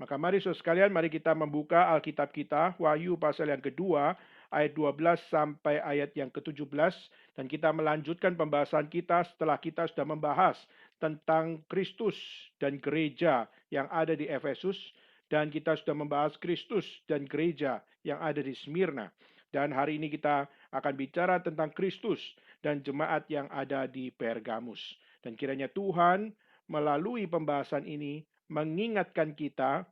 Maka mari saudara sekalian, mari kita membuka Alkitab kita, Wahyu pasal yang kedua, ayat 12 sampai ayat yang ke-17. Dan kita melanjutkan pembahasan kita setelah kita sudah membahas tentang Kristus dan gereja yang ada di Efesus. Dan kita sudah membahas Kristus dan gereja yang ada di Smyrna. Dan hari ini kita akan bicara tentang Kristus dan jemaat yang ada di Pergamus. Dan kiranya Tuhan melalui pembahasan ini mengingatkan kita,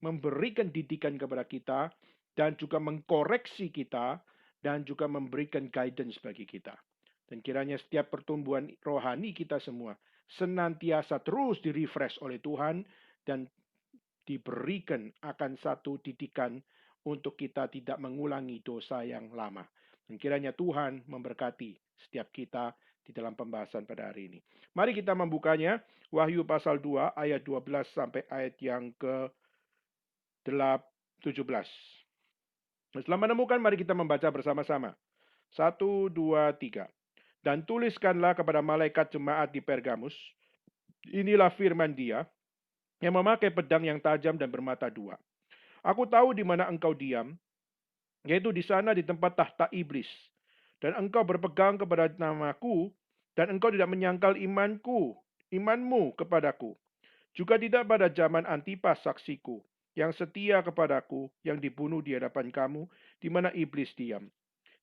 memberikan didikan kepada kita, dan juga mengkoreksi kita, dan juga memberikan guidance bagi kita. Dan kiranya setiap pertumbuhan rohani kita semua senantiasa terus di-refresh oleh Tuhan dan diberikan akan satu didikan untuk kita tidak mengulangi dosa yang lama. Dan kiranya Tuhan memberkati setiap kita di dalam pembahasan pada hari ini. Mari kita membukanya, Wahyu pasal 2 ayat 12 sampai ayat yang ke-17. Setelah menemukan, mari kita membaca bersama-sama. 1, 2, 3. Dan tuliskanlah kepada malaikat jemaat di Pergamus, inilah firman Dia, yang memakai pedang yang tajam dan bermata dua. Aku tahu di mana engkau diam, yaitu di sana di tempat tahta iblis. Dan engkau berpegang kepada namaku, dan engkau tidak menyangkal imanmu kepadaku. Juga tidak pada zaman Antipas saksiku, yang setia kepadaku, yang dibunuh di hadapan kamu, di mana iblis diam.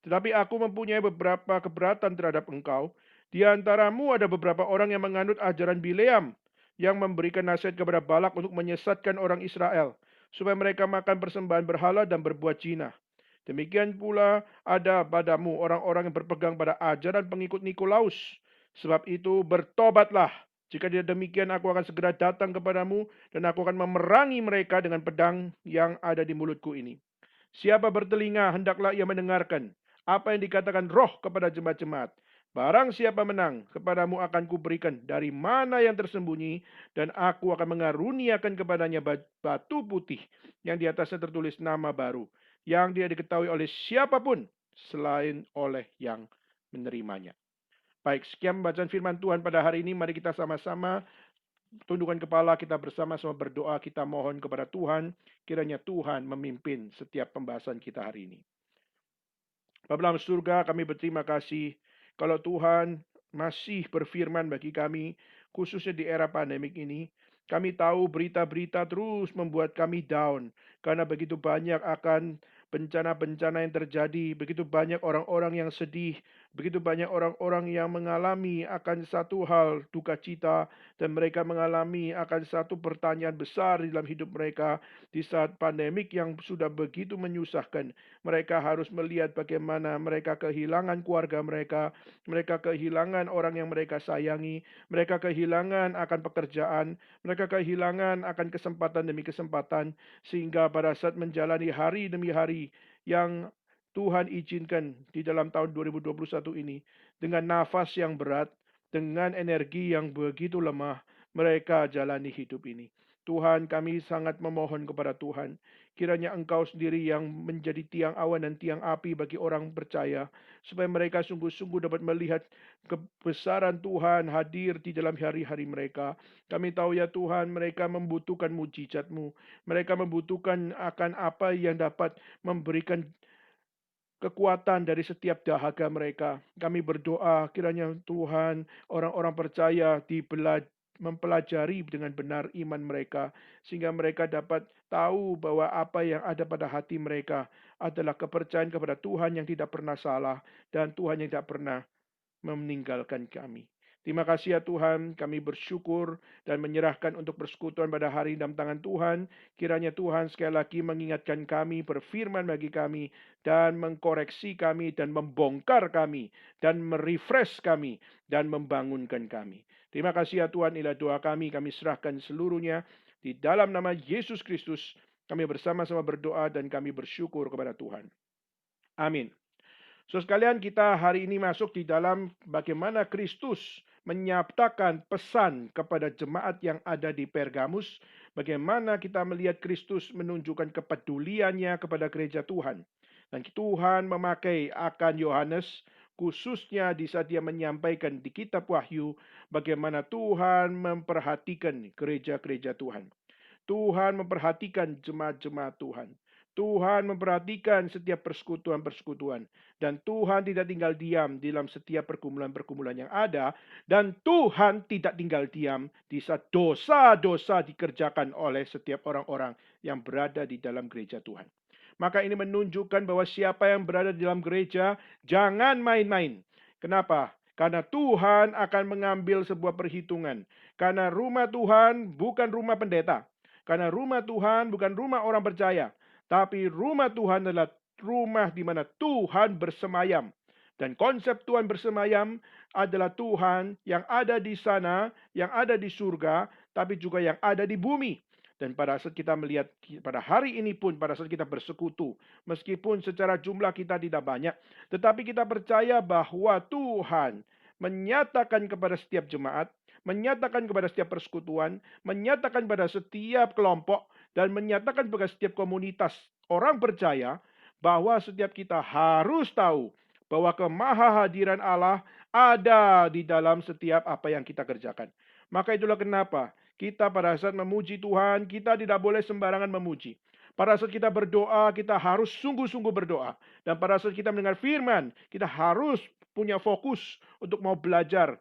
Tetapi aku mempunyai beberapa keberatan terhadap engkau. Di antaramu ada beberapa orang yang menganut ajaran Bileam, yang memberikan nasihat kepada Balak untuk menyesatkan orang Israel, supaya mereka makan persembahan berhala dan berbuat zina. Demikian pula ada padamu orang-orang yang berpegang pada ajaran pengikut Nikolaus. Sebab itu bertobatlah. Jika tidak demikian, aku akan segera datang kepadamu dan aku akan memerangi mereka dengan pedang yang ada di mulutku ini. Siapa bertelinga, hendaklah ia mendengarkan apa yang dikatakan roh kepada jemaat-jemaat. Barang siapa menang, kepadamu akan kuberikan dari mana yang tersembunyi, dan aku akan mengaruniakan kepadanya batu putih yang di atasnya tertulis nama baru, yang dia diketahui oleh siapapun selain oleh yang menerimanya. Baik, sekian bacaan firman Tuhan pada hari ini. Mari kita sama-sama tundukkan kepala, kita bersama-sama berdoa, kita mohon kepada Tuhan, kiranya Tuhan memimpin setiap pembahasan kita hari ini. Bapa dalam surga, kami berterima kasih kalau Tuhan masih berfirman bagi kami, khususnya di era pandemik ini. Kami tahu berita-berita terus membuat kami down, karena begitu banyak akan bencana-bencana yang terjadi, begitu banyak orang-orang yang sedih, begitu banyak orang-orang yang mengalami akan satu hal duka cita, dan mereka mengalami akan satu pertanyaan besar di dalam hidup mereka di saat pandemik yang sudah begitu menyusahkan. Mereka harus melihat bagaimana mereka kehilangan keluarga mereka, mereka kehilangan orang yang mereka sayangi, mereka kehilangan akan pekerjaan, mereka kehilangan akan kesempatan demi kesempatan, sehingga pada saat menjalani hari demi hari yang Tuhan izinkan di dalam tahun 2021 ini, dengan nafas yang berat, dengan energi yang begitu lemah, mereka jalani hidup ini. Tuhan, kami sangat memohon kepada Tuhan, kiranya Engkau sendiri yang menjadi tiang awan dan tiang api bagi orang percaya, supaya mereka sungguh-sungguh dapat melihat kebesaran Tuhan hadir di dalam hari-hari mereka. Kami tahu ya Tuhan, mereka membutuhkan mujizat-Mu. Mereka membutuhkan akan apa yang dapat memberikan kekuatan dari setiap dahaga mereka. Kami berdoa kiranya Tuhan, orang-orang percaya mempelajari dengan benar iman mereka, sehingga mereka dapat tahu bahwa apa yang ada pada hati mereka adalah kepercayaan kepada Tuhan yang tidak pernah salah, dan Tuhan yang tidak pernah meninggalkan kami. Terima kasih ya Tuhan, kami bersyukur dan menyerahkan untuk persekutuan pada hari dalam tangan Tuhan. Kiranya Tuhan sekali lagi mengingatkan kami, berfirman bagi kami, dan mengkoreksi kami, dan membongkar kami, dan merefresh kami, dan membangunkan kami. Terima kasih ya Tuhan, inilah doa kami serahkan seluruhnya. Di dalam nama Yesus Kristus, kami bersama-sama berdoa dan kami bersyukur kepada Tuhan. Amin. So sekalian, kita hari ini masuk di dalam bagaimana Kristus menyatakan pesan kepada jemaat yang ada di Pergamus. Bagaimana kita melihat Kristus menunjukkan kepeduliannya kepada gereja Tuhan. Dan Tuhan memakai akan Yohanes, khususnya di saat dia menyampaikan di kitab Wahyu, bagaimana Tuhan memperhatikan gereja-gereja Tuhan. Tuhan memperhatikan jemaat-jemaat Tuhan. Tuhan memperhatikan setiap persekutuan-persekutuan. Dan Tuhan tidak tinggal diam di dalam setiap pergumulan-pergumulan yang ada. Dan Tuhan tidak tinggal diam di saat dosa-dosa dikerjakan oleh setiap orang-orang yang berada di dalam gereja Tuhan. Maka ini menunjukkan bahwa siapa yang berada di dalam gereja, jangan main-main. Kenapa? Karena Tuhan akan mengambil sebuah perhitungan. Karena rumah Tuhan bukan rumah pendeta. Karena rumah Tuhan bukan rumah orang percaya. Tapi rumah Tuhan adalah rumah di mana Tuhan bersemayam. Dan konsep Tuhan bersemayam adalah Tuhan yang ada di sana, yang ada di surga, tapi juga yang ada di bumi. Dan pada saat kita melihat pada hari ini pun, pada saat kita bersekutu, meskipun secara jumlah kita tidak banyak, tetapi kita percaya bahwa Tuhan menyatakan kepada setiap jemaat, menyatakan kepada setiap persekutuan, menyatakan pada setiap kelompok, dan menyatakan pada setiap komunitas orang percaya bahwa setiap kita harus tahu bahwa kemahahadiran Allah ada di dalam setiap apa yang kita kerjakan. Maka itulah kenapa kita pada saat memuji Tuhan, kita tidak boleh sembarangan memuji. Pada saat kita berdoa, kita harus sungguh-sungguh berdoa. Dan pada saat kita mendengar firman, kita harus punya fokus untuk mau belajar,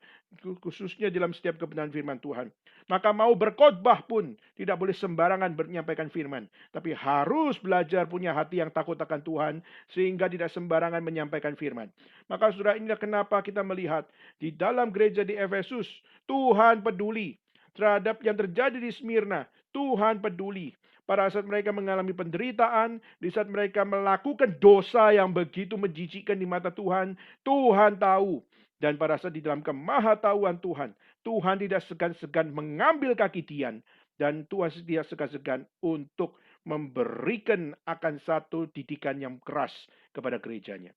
khususnya dalam setiap kebenaran firman Tuhan. Maka mau berkhotbah pun tidak boleh sembarangan menyampaikan firman, tapi harus belajar punya hati yang takut akan Tuhan sehingga tidak sembarangan menyampaikan firman. Maka saudara, inilah kenapa kita melihat di dalam gereja di Efesus, Tuhan peduli terhadap yang terjadi di Smyrna. Tuhan peduli. Pada saat mereka mengalami penderitaan, di saat mereka melakukan dosa yang begitu menjijikkan di mata Tuhan, Tuhan tahu. Dan pada saat di dalam kemahatauan Tuhan, Tuhan tidak segan-segan mengambil kaki Dian. Dan Tuhan tidak segan-segan untuk memberikan akan satu didikan yang keras kepada gerejanya.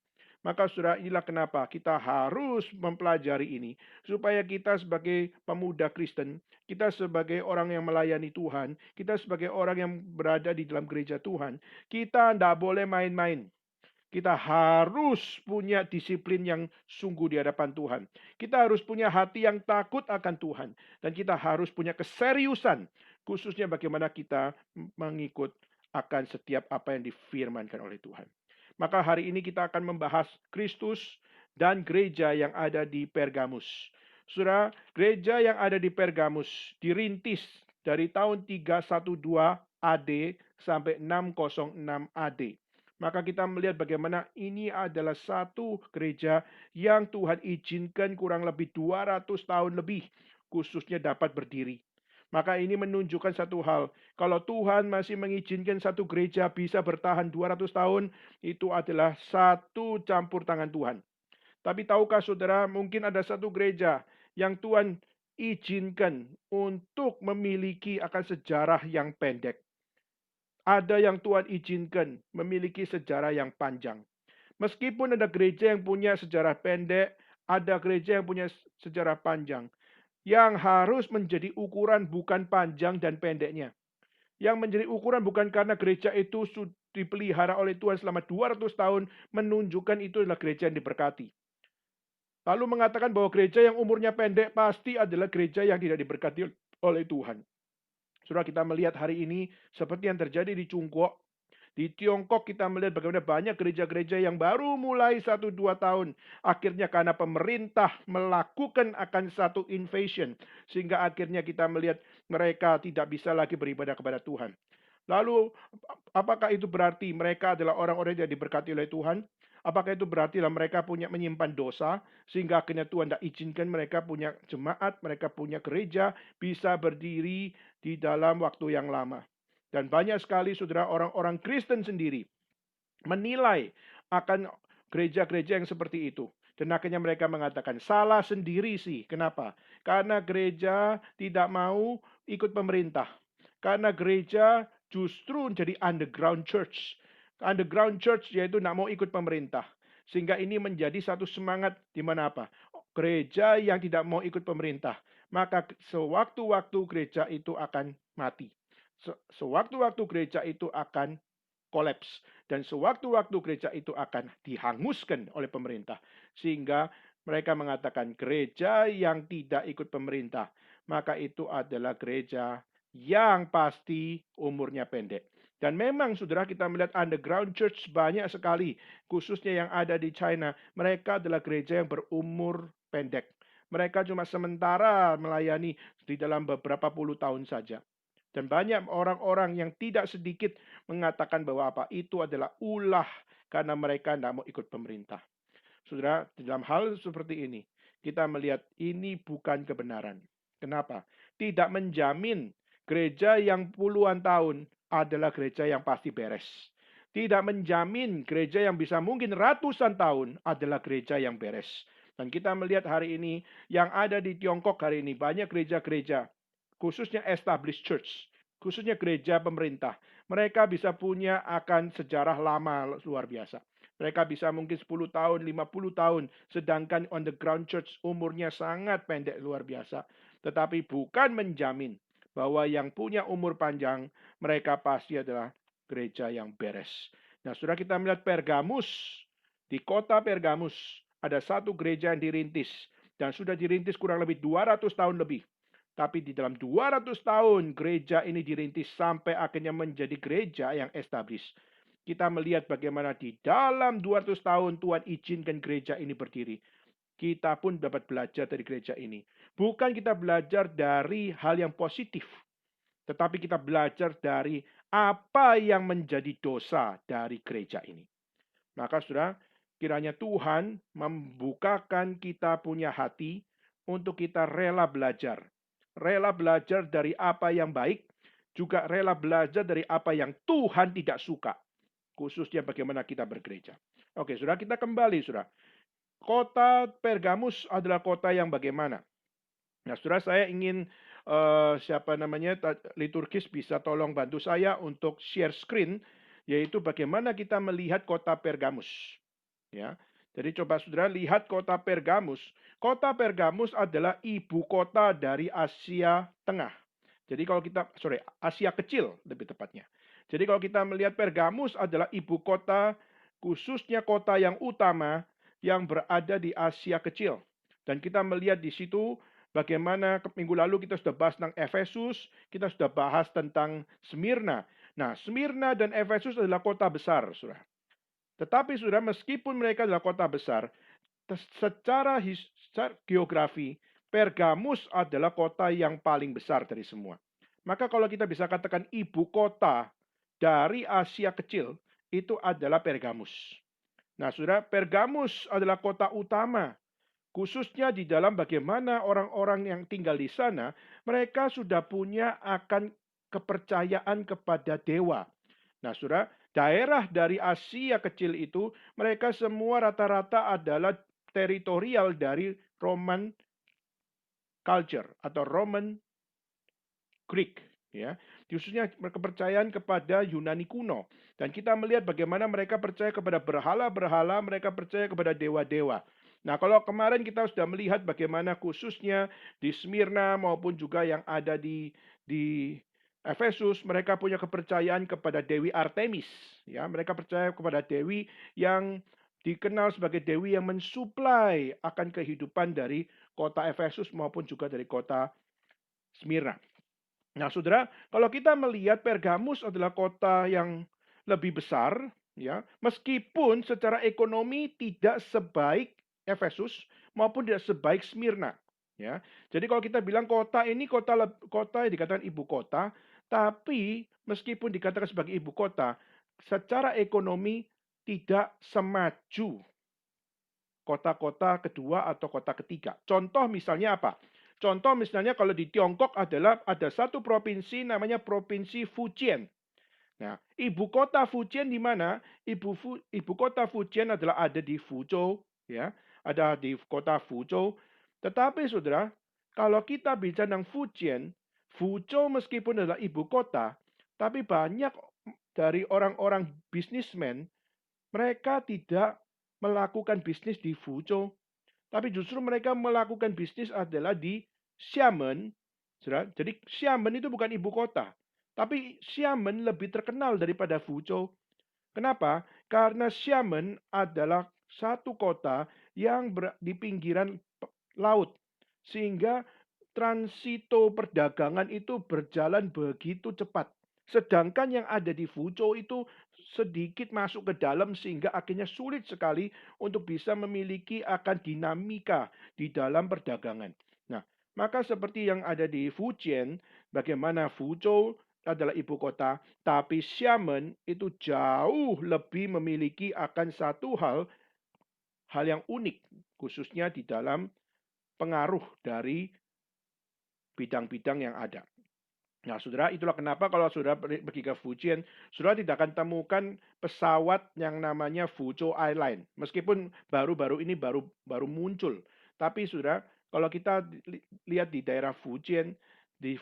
Maka saudara, inilah kenapa kita harus mempelajari ini. Supaya kita sebagai pemuda Kristen, kita sebagai orang yang melayani Tuhan, kita sebagai orang yang berada di dalam gereja Tuhan, kita tidak boleh main-main. Kita harus punya disiplin yang sungguh di hadapan Tuhan. Kita harus punya hati yang takut akan Tuhan. Dan kita harus punya keseriusan. Khususnya bagaimana kita mengikut akan setiap apa yang difirmankan oleh Tuhan. Maka hari ini kita akan membahas Kristus dan gereja yang ada di Pergamus. Saudara, gereja yang ada di Pergamus dirintis dari tahun 312 AD sampai 606 AD. Maka kita melihat bagaimana ini adalah satu gereja yang Tuhan izinkan kurang lebih 200 tahun lebih khususnya dapat berdiri. Maka ini menunjukkan satu hal. Kalau Tuhan masih mengizinkan satu gereja bisa bertahan 200 tahun, itu adalah satu campur tangan Tuhan. Tapi tahukah saudara, mungkin ada satu gereja yang Tuhan izinkan untuk memiliki akan sejarah yang pendek. Ada yang Tuhan izinkan memiliki sejarah yang panjang. Meskipun ada gereja yang punya sejarah pendek, ada gereja yang punya sejarah panjang. Yang harus menjadi ukuran bukan panjang dan pendeknya. Yang menjadi ukuran bukan karena gereja itu sudah dipelihara oleh Tuhan selama 200 tahun, menunjukkan itu adalah gereja yang diberkati. Lalu mengatakan bahwa gereja yang umurnya pendek pasti adalah gereja yang tidak diberkati oleh Tuhan. Saudara, kita melihat hari ini seperti yang terjadi di Cungkok. Di Tiongkok kita melihat bagaimana banyak gereja-gereja yang baru mulai 1-2 tahun. Akhirnya karena pemerintah melakukan akan satu invasion. Sehingga akhirnya kita melihat mereka tidak bisa lagi beribadah kepada Tuhan. Lalu apakah itu berarti mereka adalah orang-orang yang diberkati oleh Tuhan? Apakah itu berarti mereka punya menyimpan dosa sehingga akhirnya Tuhan tidak izinkan mereka punya jemaat, mereka punya gereja bisa berdiri di dalam waktu yang lama. Dan banyak sekali saudara orang-orang Kristen sendiri menilai akan gereja-gereja yang seperti itu. Dan akhirnya mereka mengatakan salah sendiri sih. Kenapa? Karena gereja tidak mau ikut pemerintah. Karena gereja justru jadi underground church. Underground church yaitu tidak mau ikut pemerintah. Sehingga ini menjadi satu semangat di mana apa? Gereja yang tidak mau ikut pemerintah. Maka sewaktu-waktu gereja itu akan mati. Sewaktu-waktu gereja itu akan kolaps. Dan sewaktu-waktu gereja itu akan dihanguskan oleh pemerintah. Sehingga mereka mengatakan gereja yang tidak ikut pemerintah, maka itu adalah gereja yang pasti umurnya pendek. Dan memang saudara kita melihat underground church banyak sekali, khususnya yang ada di China. Mereka adalah gereja yang berumur pendek. Mereka cuma sementara melayani di dalam beberapa puluh tahun saja. Dan banyak orang-orang yang tidak sedikit mengatakan bahwa apa itu adalah ulah karena mereka tidak mau ikut pemerintah. Saudara, dalam hal seperti ini, kita melihat ini bukan kebenaran. Kenapa? Tidak menjamin gereja yang puluhan tahun adalah gereja yang pasti beres. Tidak menjamin gereja yang bisa mungkin ratusan tahun adalah gereja yang beres. Dan kita melihat hari ini yang ada di Tiongkok hari ini banyak gereja-gereja, khususnya established church, khususnya gereja pemerintah. Mereka bisa punya akan sejarah lama luar biasa. Mereka bisa mungkin 10 tahun, 50 tahun. Sedangkan on the ground church umurnya sangat pendek luar biasa. Tetapi bukan menjamin bahwa yang punya umur panjang, mereka pasti adalah gereja yang beres. Nah, sudah kita melihat Pergamus. Di kota Pergamus, ada satu gereja yang dirintis. Dan sudah dirintis kurang lebih 200 tahun lebih. Tapi di dalam 200 tahun gereja ini dirintis sampai akhirnya menjadi gereja yang established. Kita melihat bagaimana di dalam 200 tahun Tuhan izinkan gereja ini berdiri. Kita pun dapat belajar dari gereja ini. Bukan kita belajar dari hal yang positif, tetapi kita belajar dari apa yang menjadi dosa dari gereja ini. Maka saudara, kiranya Tuhan membukakan kita punya hati untuk kita rela belajar. Rela belajar dari apa yang baik, juga rela belajar dari apa yang Tuhan tidak suka. Khususnya bagaimana kita bergereja. Oke, saudara, kita kembali, saudara. Kota Pergamus adalah kota yang bagaimana? Nah, saudara, saya ingin liturgis bisa tolong bantu saya untuk share screen, yaitu bagaimana kita melihat kota Pergamus. Ya, jadi coba saudara lihat kota Pergamus. Kota Pergamus adalah ibu kota dari Asia Tengah. Jadi kalau kita, Asia Kecil lebih tepatnya. Jadi kalau kita melihat Pergamus adalah ibu kota, khususnya kota yang utama yang berada di Asia Kecil. Dan kita melihat di situ bagaimana minggu lalu kita sudah bahas tentang Efesus, kita sudah bahas tentang Smyrna. Nah, Smyrna dan Efesus adalah kota besar, saudara. Tetapi saudara, meskipun mereka adalah kota besar, secara geografi, Pergamus adalah kota yang paling besar dari semua. Maka kalau kita bisa katakan ibu kota dari Asia Kecil, itu adalah Pergamus. Nah, saudara, Pergamus adalah kota utama. Khususnya di dalam bagaimana orang-orang yang tinggal di sana, mereka sudah punya akan kepercayaan kepada dewa. Nah, saudara, daerah dari Asia Kecil itu, mereka semua rata-rata adalah teritorial dari Roman culture atau Roman Greek, ya. Khususnya kepercayaan kepada Yunani kuno. Dan kita melihat bagaimana mereka percaya kepada berhala-berhala, mereka percaya kepada dewa-dewa. Nah, kalau kemarin kita sudah melihat bagaimana khususnya di Smyrna maupun juga yang ada di Efesus, mereka punya kepercayaan kepada Dewi Artemis. Ya, mereka percaya kepada dewi yang dikenal sebagai dewi yang mensuplai akan kehidupan dari kota Efesus maupun juga dari kota Smyrna. Nah, saudara, kalau kita melihat Pergamus adalah kota yang lebih besar, ya, meskipun secara ekonomi tidak sebaik Efesus maupun tidak sebaik Smyrna, ya. Jadi kalau kita bilang kota ini kota yang dikatakan ibu kota, tapi meskipun dikatakan sebagai ibu kota, secara ekonomi tidak semaju kota-kota kedua atau kota ketiga. Contoh misalnya apa? Contoh misalnya kalau di Tiongkok adalah ada satu provinsi namanya Provinsi Fujian. Nah, ibu kota Fujian di mana? Ibu kota Fujian adalah ada di Fuzhou, ya, ada di kota Fuzhou. Tetapi saudara, kalau kita bicara tentang Fujian, Fuzhou meskipun adalah ibu kota, tapi banyak dari orang-orang bisnismen mereka tidak melakukan bisnis di Fuzhou, tapi justru mereka melakukan bisnis adalah di Xiamen. Jadi Xiamen itu bukan ibu kota, tapi Xiamen lebih terkenal daripada Fuzhou. Kenapa? Karena Xiamen adalah satu kota yang di pinggiran laut. Sehingga transito perdagangan itu berjalan begitu cepat. Sedangkan yang ada di Fuzhou itu sedikit masuk ke dalam sehingga akhirnya sulit sekali untuk bisa memiliki akan dinamika di dalam perdagangan. Nah, maka seperti yang ada di Fujian, bagaimana Fuzhou adalah ibu kota, tapi Xiamen itu jauh lebih memiliki akan satu hal yang unik, khususnya di dalam pengaruh dari bidang-bidang yang ada. Nah, saudara, itulah kenapa kalau saudara pergi ke Fujian, saudara tidak akan temukan pesawat yang namanya Fuzhou Airline. Meskipun baru-baru ini baru muncul. Tapi saudara, kalau kita lihat di daerah Fujian, di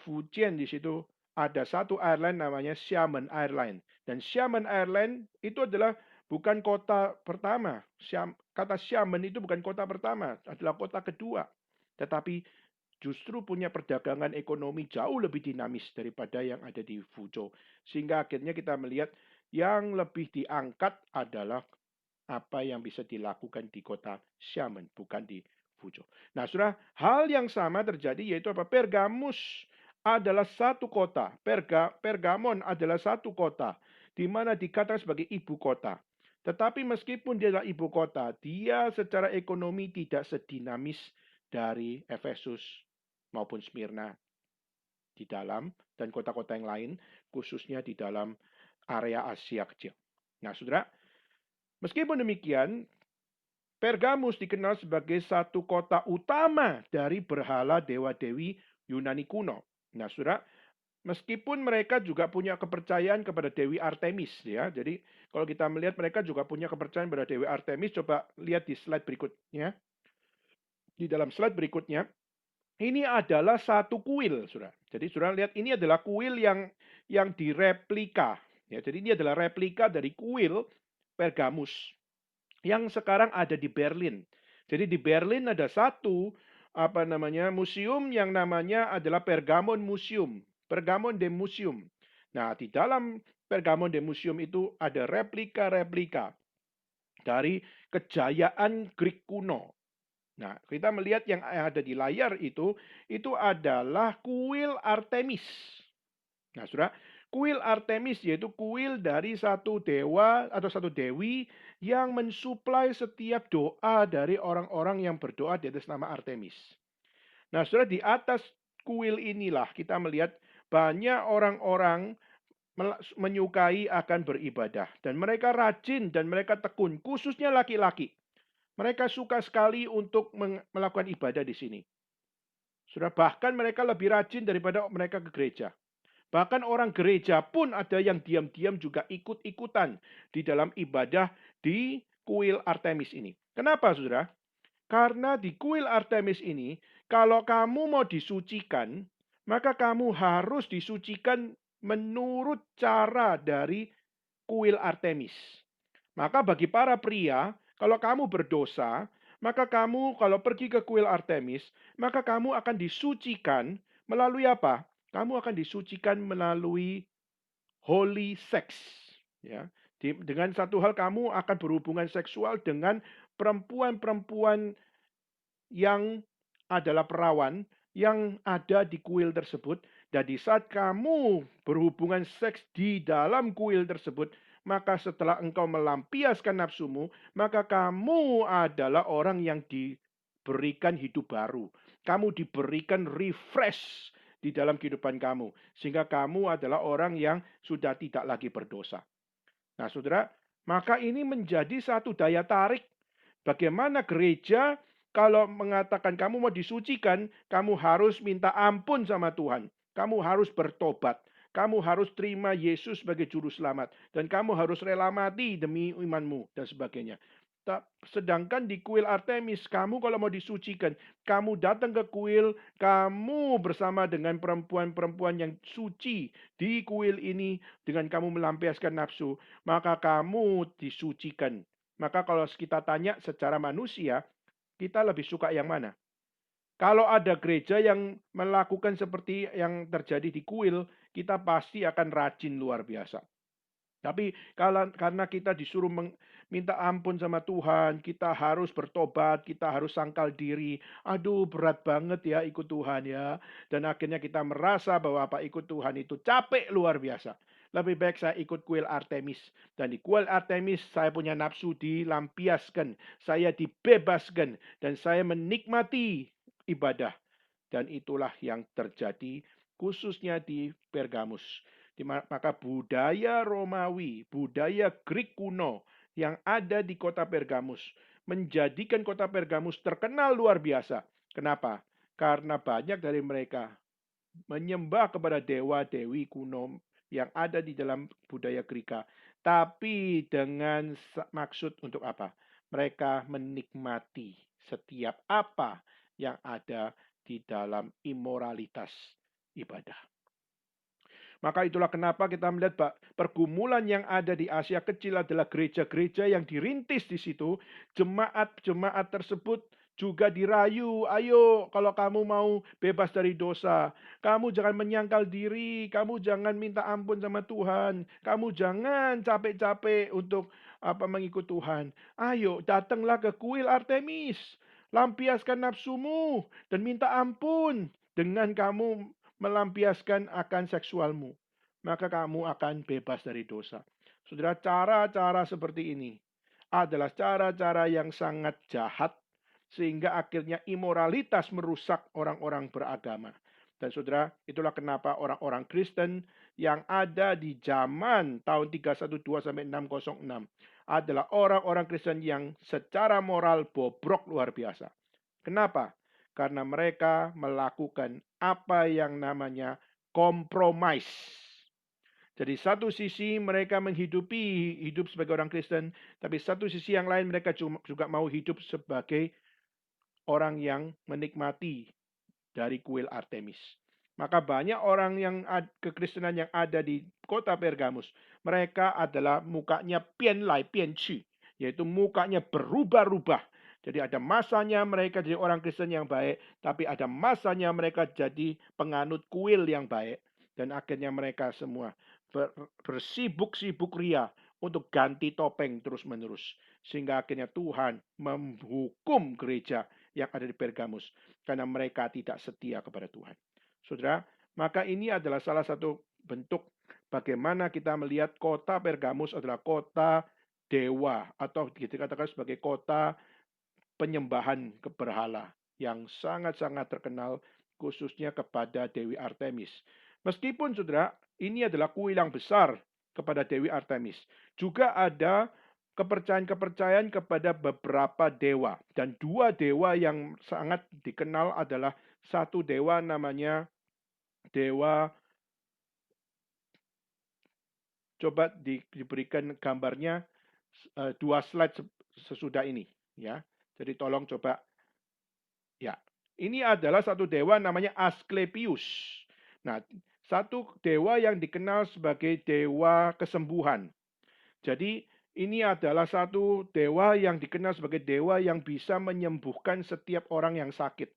situ ada satu airline namanya Xiamen Airline. Dan Xiamen Airline itu adalah bukan kota pertama. Kata Xiamen itu bukan kota pertama, adalah kota kedua. Tetapi justru punya perdagangan ekonomi jauh lebih dinamis daripada yang ada di Fuzhou. Sehingga akhirnya kita melihat yang lebih diangkat adalah apa yang bisa dilakukan di kota Xiamen, bukan di Fuzhou. Nah, saudara, hal yang sama terjadi yaitu apa? Pergamus adalah satu kota. Pergamon adalah satu kota, di mana dikatakan sebagai ibu kota. Tetapi meskipun dia adalah ibu kota, dia secara ekonomi tidak sedinamis dari Efesus maupun Smyrna di dalam dan kota-kota yang lain, khususnya di dalam area Asia kecil. Nah, saudara, meskipun demikian, Pergamus dikenal sebagai satu kota utama dari berhala dewa-dewi Yunani kuno. Nah, saudara, meskipun mereka juga punya kepercayaan kepada Dewi Artemis, ya. Jadi, kalau kita melihat mereka juga punya kepercayaan pada Dewi Artemis, coba lihat di slide berikutnya. Di dalam slide berikutnya, ini adalah satu kuil, saudara. Jadi, saudara lihat ini adalah kuil yang direplika. Ya, jadi ini adalah replika dari kuil Pergamus yang sekarang ada di Berlin. Jadi di Berlin ada satu museum yang namanya adalah Pergamon Museum, Pergamon de Museum. Nah, di dalam Pergamon de Museum itu ada replika-replika dari kejayaan Greek kuno. Nah, kita melihat yang ada di layar itu adalah kuil Artemis. Nah, saudara, kuil Artemis yaitu kuil dari satu dewa atau satu dewi yang mensuplai setiap doa dari orang-orang yang berdoa di atas nama Artemis. Nah, saudara, di atas kuil inilah kita melihat banyak orang-orang menyukai akan beribadah. Dan mereka rajin dan mereka tekun, khususnya laki-laki. Mereka suka sekali untuk melakukan ibadah di sini. Sudah bahkan mereka lebih rajin daripada mereka ke gereja. Bahkan orang gereja pun ada yang diam-diam juga ikut-ikutan di dalam ibadah di kuil Artemis ini. Kenapa, saudara? Karena di kuil Artemis ini, kalau kamu mau disucikan, maka kamu harus disucikan menurut cara dari kuil Artemis. Maka bagi para pria, kalau kamu berdosa, maka kamu kalau pergi ke kuil Artemis, maka kamu akan disucikan melalui apa? Kamu akan disucikan melalui holy sex. Ya. Dengan satu hal kamu akan berhubungan seksual dengan perempuan-perempuan yang adalah perawan yang ada di kuil tersebut. Dan di saat kamu berhubungan seks di dalam kuil tersebut, maka setelah engkau melampiaskan nafsumu, maka kamu adalah orang yang diberikan hidup baru. Kamu diberikan refresh di dalam kehidupan kamu. Sehingga kamu adalah orang yang sudah tidak lagi berdosa. Nah, saudara, maka ini menjadi satu daya tarik. Bagaimana gereja kalau mengatakan kamu mau disucikan, kamu harus minta ampun sama Tuhan. Kamu harus bertobat. Kamu harus terima Yesus sebagai juru selamat. Dan kamu harus rela mati demi imanmu dan sebagainya. Sedangkan di kuil Artemis, kamu kalau mau disucikan, kamu datang ke kuil, kamu bersama dengan perempuan-perempuan yang suci di kuil ini, dengan kamu melampiaskan nafsu, maka kamu disucikan. Maka kalau kita tanya secara manusia, kita lebih suka yang mana? Kalau ada gereja yang melakukan seperti yang terjadi di kuil, kita pasti akan rajin luar biasa. Tapi karena kita disuruh minta ampun sama Tuhan, kita harus bertobat, kita harus sangkal diri. Aduh, berat banget ya ikut Tuhan ya. Dan akhirnya kita merasa bahwa apa ikut Tuhan itu capek luar biasa. Lebih baik saya ikut kuil Artemis. Dan di kuil Artemis saya punya nafsu dilampiaskan. Saya dibebaskan. Dan saya menikmati ibadah. Dan itulah yang terjadi khususnya di Pergamus. Maka budaya Romawi, budaya Greek kuno yang ada di kota Pergamus menjadikan kota Pergamus terkenal luar biasa. Kenapa? Karena banyak dari mereka menyembah kepada dewa-dewi kuno yang ada di dalam budaya Greka. Tapi dengan maksud untuk apa? Mereka menikmati setiap apa yang ada di dalam imoralitas ibadah. Maka itulah kenapa kita melihat pergumulan yang ada di Asia Kecil adalah gereja-gereja yang dirintis di situ. Jemaat-jemaat tersebut juga dirayu, ayo kalau kamu mau bebas dari dosa, kamu jangan menyangkal diri, kamu jangan minta ampun sama Tuhan, kamu jangan capek-capek untuk mengikut Tuhan. Ayo datanglah ke kuil Artemis, lampiaskan nafsumu dan minta ampun dengan kamu melampiaskan akan seksualmu, maka kamu akan bebas dari dosa. Saudara, cara-cara seperti ini adalah cara-cara yang sangat jahat, sehingga akhirnya imoralitas merusak orang-orang beragama. Dan saudara, itulah kenapa orang-orang Kristen yang ada di zaman tahun 312 sampai 606 adalah orang-orang Kristen yang secara moral bobrok luar biasa. Kenapa? Karena mereka melakukan apa yang namanya kompromis. Jadi satu sisi mereka menghidupi hidup sebagai orang Kristen, tapi satu sisi yang lain mereka juga mau hidup sebagai orang yang menikmati dari kuil Artemis. Maka banyak orang yang kekristenan yang ada di kota Pergamus, mereka adalah mukanya pianlai pianci, yaitu mukanya berubah-ubah. Jadi ada masanya mereka jadi orang Kristen yang baik, tapi ada masanya mereka jadi penganut kuil yang baik. Dan akhirnya mereka semua bersibuk-sibuk ria untuk ganti topeng terus-menerus. Sehingga akhirnya Tuhan menghukum gereja yang ada di Pergamus karena mereka tidak setia kepada Tuhan. Saudara, maka ini adalah salah satu bentuk bagaimana kita melihat kota Pergamus adalah kota dewa atau dikatakan sebagai kota penyembahan ke berhala yang sangat-sangat terkenal khususnya kepada Dewi Artemis. Meskipun saudara, ini adalah kuil yang besar kepada Dewi Artemis. Juga ada kepercayaan-kepercayaan kepada beberapa dewa. Dan dua dewa yang sangat dikenal adalah satu dewa namanya dewa, coba diberikan gambarnya dua slide sesudah ini. Ya, jadi tolong coba. Ya, ini adalah satu dewa namanya Asklepius. Nah, satu dewa yang dikenal sebagai dewa kesembuhan. Jadi ini adalah satu dewa yang dikenal sebagai dewa yang bisa menyembuhkan setiap orang yang sakit.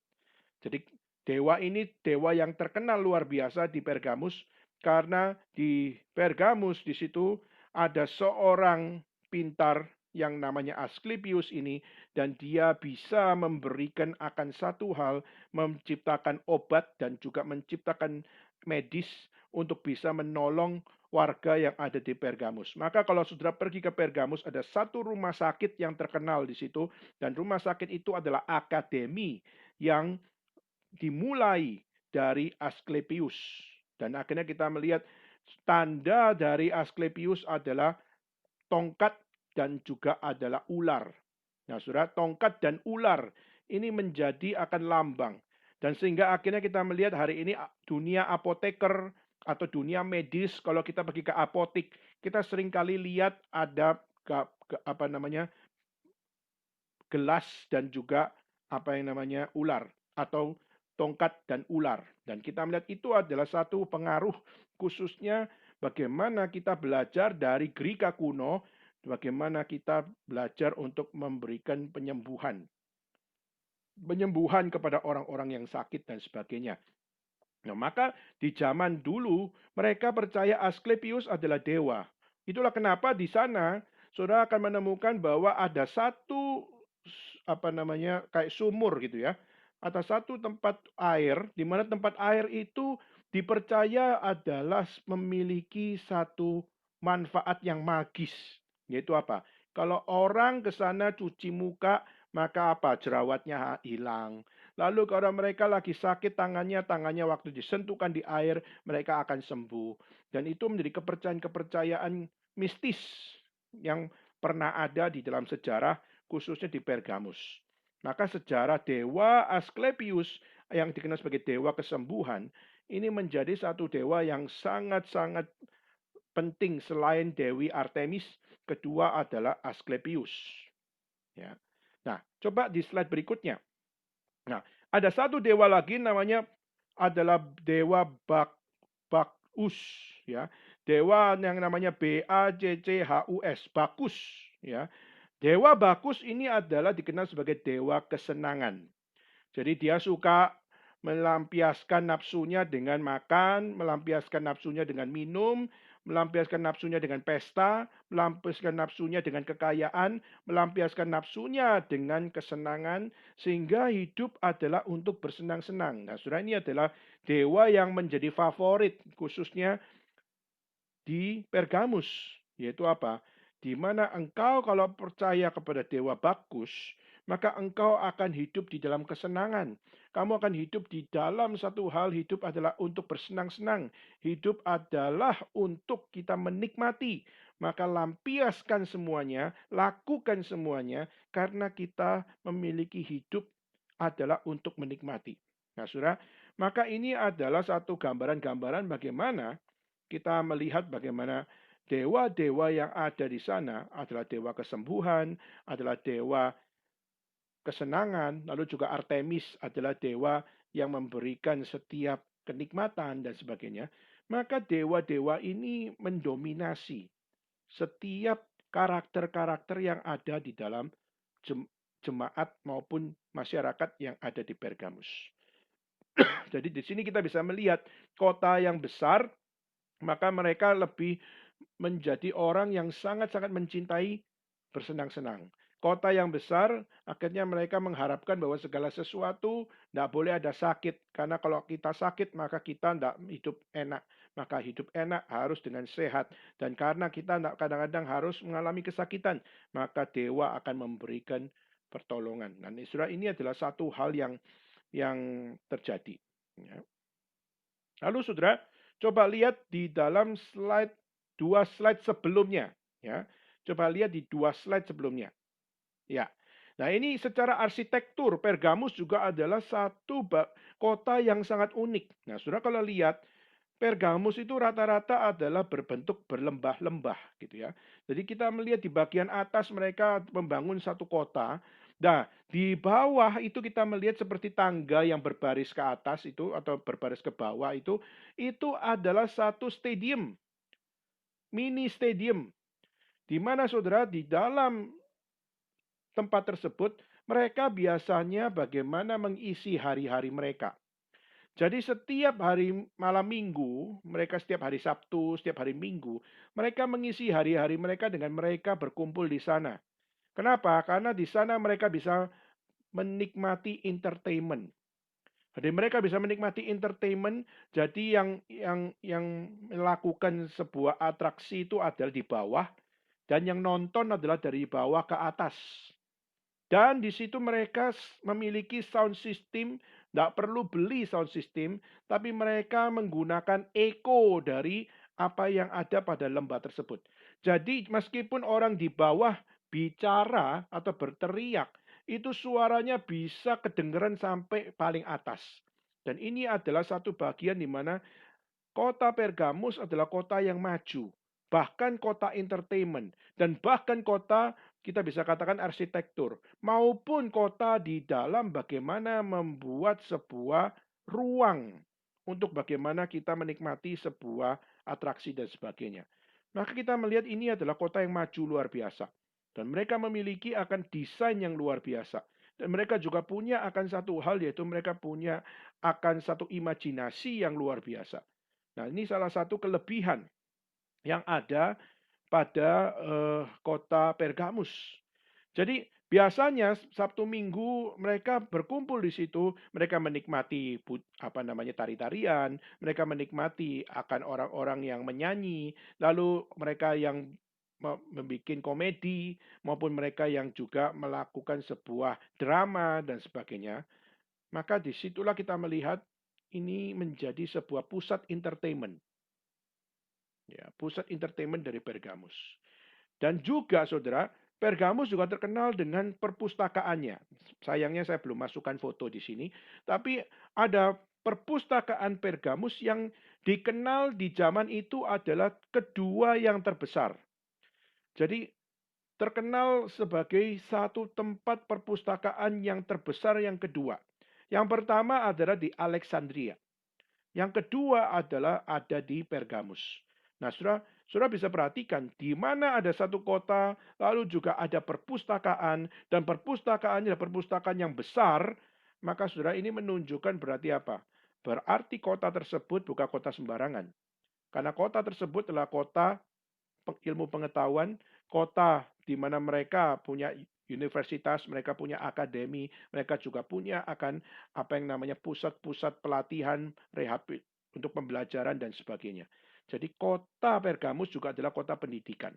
Jadi dewa ini dewa yang terkenal luar biasa di Pergamus karena di Pergamus di situ ada seorang pintar yang namanya Asklepius ini dan dia bisa memberikan akan satu hal, menciptakan obat dan juga menciptakan medis untuk bisa menolong warga yang ada di Pergamus. Maka kalau saudara pergi ke Pergamus ada satu rumah sakit yang terkenal di situ dan rumah sakit itu adalah akademi yang dimulai dari Asklepius. Dan akhirnya kita melihat tanda dari Asklepius adalah tongkat dan juga adalah ular. Nah, saudara, tongkat dan ular ini menjadi akan lambang. Dan sehingga akhirnya kita melihat hari ini dunia apoteker atau dunia medis, kalau kita pergi ke apotik, kita seringkali lihat ada gelas dan juga ular atau tongkat dan ular. Dan kita melihat itu adalah satu pengaruh khususnya bagaimana kita belajar dari Greka kuno, bagaimana kita belajar untuk memberikan penyembuhan kepada orang-orang yang sakit dan sebagainya. Nah, maka di zaman dulu mereka percaya Asklepius adalah dewa Itulah kenapa di sana saudara akan menemukan bahwa ada satu kayak sumur gitu ya. Atau satu tempat air di mana tempat air itu dipercaya adalah memiliki satu manfaat yang magis. Yaitu apa? Kalau orang ke sana cuci muka, maka apa? Jerawatnya hilang. Lalu kalau mereka lagi sakit tangannya waktu disentuhkan di air, mereka akan sembuh. Dan itu menjadi kepercayaan-kepercayaan mistis yang pernah ada di dalam sejarah, khususnya di Pergamus. Maka sejarah dewa Asklepius yang dikenal sebagai dewa kesembuhan, ini menjadi satu dewa yang sangat-sangat penting selain Dewi Artemis. Kedua adalah Asklepius. Ya. Nah, coba di slide berikutnya. Nah, ada satu dewa lagi namanya adalah dewa Bacchus, ya. Dewa yang namanya Bacchus, Bacchus, ya. Dewa Bacchus ini adalah dikenal sebagai dewa kesenangan. Jadi dia suka melampiaskan nafsunya dengan makan, melampiaskan nafsunya dengan minum, melampiaskan nafsunya dengan pesta, melampiaskan nafsunya dengan kekayaan, melampiaskan nafsunya dengan kesenangan, sehingga hidup adalah untuk bersenang-senang. Nah, saudara, ini adalah dewa yang menjadi favorit, khususnya di Pergamus, yaitu apa? Di mana engkau kalau percaya kepada Dewa Bacchus, maka engkau akan hidup di dalam kesenangan. Kamu akan hidup di dalam satu hal, hidup adalah untuk bersenang-senang. Hidup adalah untuk kita menikmati. Maka lampiaskan semuanya, lakukan semuanya, karena kita memiliki hidup adalah untuk menikmati. Nah, saudara, maka ini adalah satu gambaran-gambaran bagaimana kita melihat bagaimana dewa-dewa yang ada di sana adalah dewa kesembuhan, adalah dewa kesenangan, lalu juga Artemis adalah dewa yang memberikan setiap kenikmatan dan sebagainya. Maka dewa-dewa ini mendominasi setiap karakter-karakter yang ada di dalam jemaat maupun masyarakat yang ada di Pergamus. Jadi di sini kita bisa melihat kota yang besar, maka mereka lebih menjadi orang yang sangat-sangat mencintai bersenang-senang. Kota yang besar, akhirnya mereka mengharapkan bahwa segala sesuatu tidak boleh ada sakit. Karena kalau kita sakit, maka kita tidak hidup enak. Maka hidup enak harus dengan sehat. Dan karena kita kadang-kadang harus mengalami kesakitan, maka dewa akan memberikan pertolongan. Dan saudara, ini adalah satu hal yang terjadi. Ya. Lalu saudara, coba lihat di dalam dua slide sebelumnya. Ya. Coba lihat di dua slide sebelumnya. Ya. Nah, ini secara arsitektur, Pergamus juga adalah satu kota yang sangat unik. Nah, saudara kalau lihat, Pergamus itu rata-rata adalah berbentuk berlembah-lembah gitu ya. Jadi kita melihat di bagian atas mereka membangun satu kota. Nah, di bawah itu kita melihat seperti tangga yang berbaris ke atas itu atau berbaris ke bawah itu adalah satu stadium, mini stadium, di mana saudara di dalam tempat tersebut mereka biasanya bagaimana mengisi hari-hari mereka. Jadi setiap hari malam minggu, mereka setiap hari Sabtu, setiap hari Minggu, mereka mengisi hari-hari mereka dengan mereka berkumpul di sana. Kenapa? Karena di sana mereka bisa menikmati entertainment. Jadi mereka bisa menikmati entertainment. Jadi yang melakukan sebuah atraksi itu adalah di bawah dan yang nonton adalah dari bawah ke atas. Dan di situ mereka memiliki sound system, tidak perlu beli sound system, tapi mereka menggunakan echo dari apa yang ada pada lembah tersebut. Jadi meskipun orang di bawah bicara atau berteriak, itu suaranya bisa kedengeran sampai paling atas. Dan ini adalah satu bagian di mana kota Pergamus adalah kota yang maju. Bahkan kota entertainment. Dan bahkan kota kita bisa katakan arsitektur. Maupun kota di dalam bagaimana membuat sebuah ruang. Untuk bagaimana kita menikmati sebuah atraksi dan sebagainya. Maka kita melihat ini adalah kota yang maju luar biasa. Dan mereka memiliki akan desain yang luar biasa. Dan mereka juga punya akan satu hal, yaitu mereka punya akan satu imajinasi yang luar biasa. Nah, ini salah satu kelebihan yang ada pada kota Pergamus. Jadi biasanya Sabtu Minggu mereka berkumpul di situ, mereka menikmati tari-tarian, mereka menikmati akan orang-orang yang menyanyi, lalu mereka yang membuat komedi maupun mereka yang juga melakukan sebuah drama dan sebagainya. Maka disitulah kita melihat ini menjadi sebuah pusat entertainment. Ya, pusat entertainment dari Pergamus. Dan juga saudara, Pergamus juga terkenal dengan perpustakaannya. Sayangnya saya belum masukkan foto di sini, tapi ada perpustakaan Pergamus yang dikenal di zaman itu adalah kedua yang terbesar. Jadi terkenal sebagai satu tempat perpustakaan yang terbesar yang kedua. Yang pertama adalah di Alexandria. Yang kedua adalah ada di Pergamus. Nah, saudara bisa perhatikan di mana ada satu kota, lalu juga ada perpustakaan, dan perpustakaannya adalah perpustakaan yang besar, maka saudara ini menunjukkan berarti apa? Berarti kota tersebut bukan kota sembarangan. Karena kota tersebut adalah kota ilmu pengetahuan, kota di mana mereka punya universitas, mereka punya akademi, mereka juga punya akan apa yang namanya pusat-pusat pelatihan, untuk pembelajaran dan sebagainya. Jadi kota Pergamus juga adalah kota pendidikan.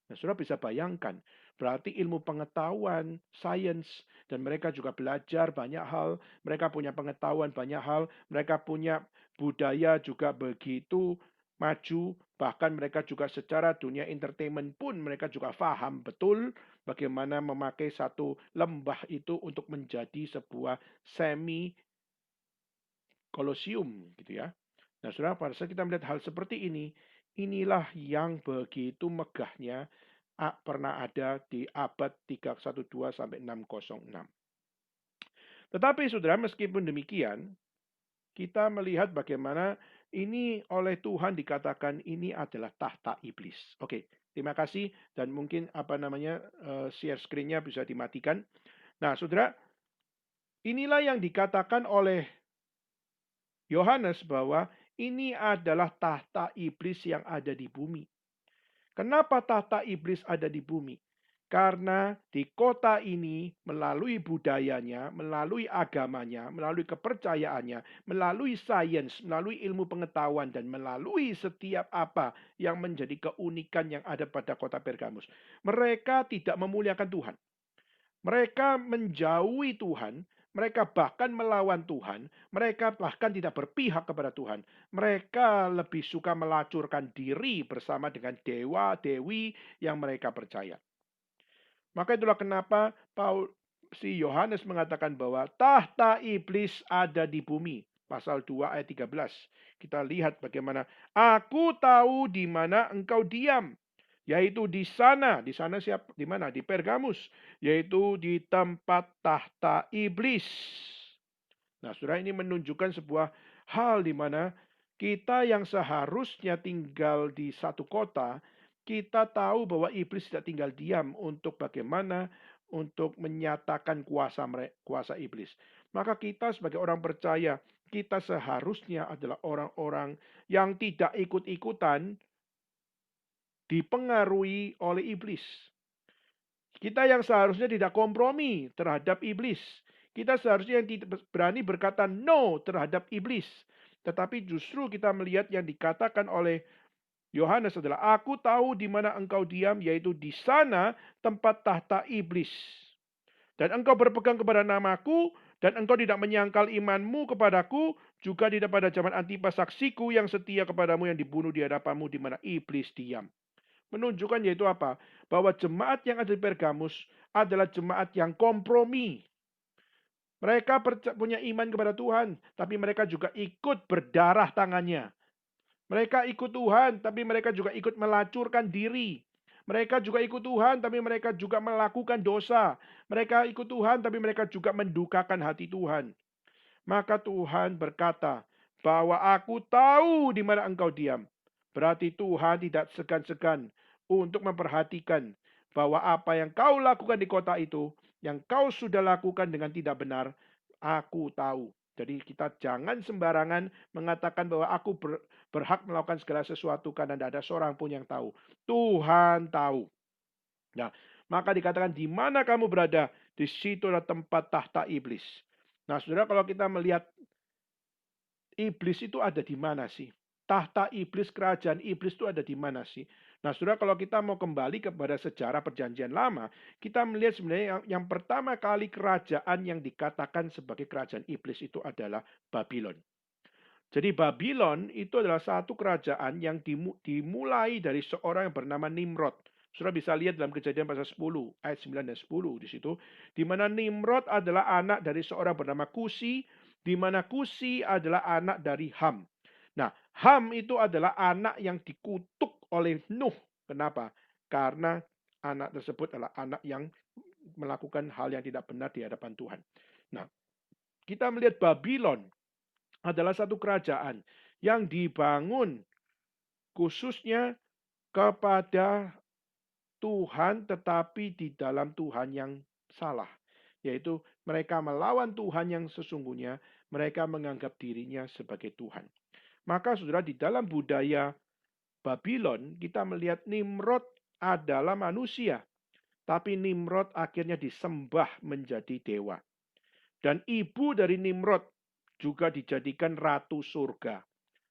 Nah, saudara bisa bayangkan, berarti ilmu pengetahuan, sains, dan mereka juga belajar banyak hal, mereka punya pengetahuan banyak hal, mereka punya budaya juga begitu maju, bahkan mereka juga secara dunia entertainment pun mereka juga paham betul bagaimana memakai satu lembah itu untuk menjadi sebuah semi kolosium gitu ya. Nah, saudara, pada saat kita melihat hal seperti ini, inilah yang begitu megahnya pernah ada di abad 312 sampai 606. Tetapi saudara, meskipun demikian, kita melihat bagaimana ini oleh Tuhan dikatakan ini adalah tahta iblis. Oke, terima kasih dan mungkin share screen-nya bisa dimatikan. Nah, saudara, inilah yang dikatakan oleh Yohanes bahwa ini adalah tahta iblis yang ada di bumi. Kenapa tahta iblis ada di bumi? Karena di kota ini melalui budayanya, melalui agamanya, melalui kepercayaannya, melalui sains, melalui ilmu pengetahuan, dan melalui setiap apa yang menjadi keunikan yang ada pada kota Pergamus. Mereka tidak memuliakan Tuhan. Mereka menjauhi Tuhan, mereka bahkan melawan Tuhan, mereka bahkan tidak berpihak kepada Tuhan. Mereka lebih suka melacurkan diri bersama dengan dewa-dewi yang mereka percaya. Maka itulah kenapa si Yohanes mengatakan bahwa tahta iblis ada di bumi. Pasal 2 ayat 13. Kita lihat bagaimana aku tahu di mana engkau diam. Yaitu di sana di mana? Di Pergamus. Yaitu di tempat tahta iblis. Nah, saudara, ini menunjukkan sebuah hal di mana kita yang seharusnya tinggal di satu kota, kita tahu bahwa iblis tidak tinggal diam untuk bagaimana untuk menyatakan kuasa iblis. Maka kita sebagai orang percaya, kita seharusnya adalah orang-orang yang tidak ikut-ikutan dipengaruhi oleh iblis. Kita yang seharusnya tidak kompromi terhadap iblis. Kita seharusnya yang tidak berani berkata no terhadap iblis. Tetapi justru kita melihat yang dikatakan oleh Yohanes adalah, aku tahu di mana engkau diam, yaitu di sana tempat tahta iblis. Dan engkau berpegang kepada namaku, dan engkau tidak menyangkal imanmu kepadaku, juga tidak pada zaman Antipas saksiku yang setia kepadamu yang dibunuh di hadapanmu di mana iblis diam. Menunjukkan yaitu apa? Bahwa jemaat yang ada di Pergamus adalah jemaat yang kompromi. Mereka punya iman kepada Tuhan, tapi mereka juga ikut berdarah tangannya. Mereka ikut Tuhan, tapi mereka juga ikut melacurkan diri. Mereka juga ikut Tuhan, tapi mereka juga melakukan dosa. Mereka ikut Tuhan, tapi mereka juga mendukakan hati Tuhan. Maka Tuhan berkata, bahwa aku tahu di mana engkau diam. Berarti Tuhan tidak segan-segan untuk memperhatikan bahwa apa yang kau lakukan di kota itu, yang kau sudah lakukan dengan tidak benar, aku tahu. Jadi kita jangan sembarangan mengatakan bahwa berhak melakukan segala sesuatu karena tidak ada seorang pun yang tahu. Tuhan tahu. Nah, maka dikatakan di mana kamu berada, di situ adalah tempat tahta iblis. Nah, saudara, kalau kita melihat iblis itu ada di mana sih? Tahta iblis, kerajaan iblis itu ada di mana sih? Nah, saudara, kalau kita mau kembali kepada sejarah perjanjian lama, kita melihat sebenarnya yang pertama kali kerajaan yang dikatakan sebagai kerajaan iblis itu adalah Babylon. Jadi Babylon itu adalah satu kerajaan yang dimulai dari seorang yang bernama Nimrod. Saudara bisa lihat dalam Kejadian pasal 10 ayat 9 dan 10 di situ, di mana Nimrod adalah anak dari seorang bernama Kusi, di mana Kusi adalah anak dari Ham. Nah, Ham itu adalah anak yang dikutuk oleh Nuh. Kenapa? Karena anak tersebut adalah anak yang melakukan hal yang tidak benar di hadapan Tuhan. Nah, kita melihat Babylon adalah satu kerajaan yang dibangun khususnya kepada Tuhan tetapi di dalam Tuhan yang salah. Yaitu mereka melawan Tuhan yang sesungguhnya, mereka menganggap dirinya sebagai Tuhan. Maka saudara, di dalam budaya Babylon kita melihat Nimrod adalah manusia. Tapi Nimrod akhirnya disembah menjadi dewa. Dan ibu dari Nimrod juga dijadikan ratu surga.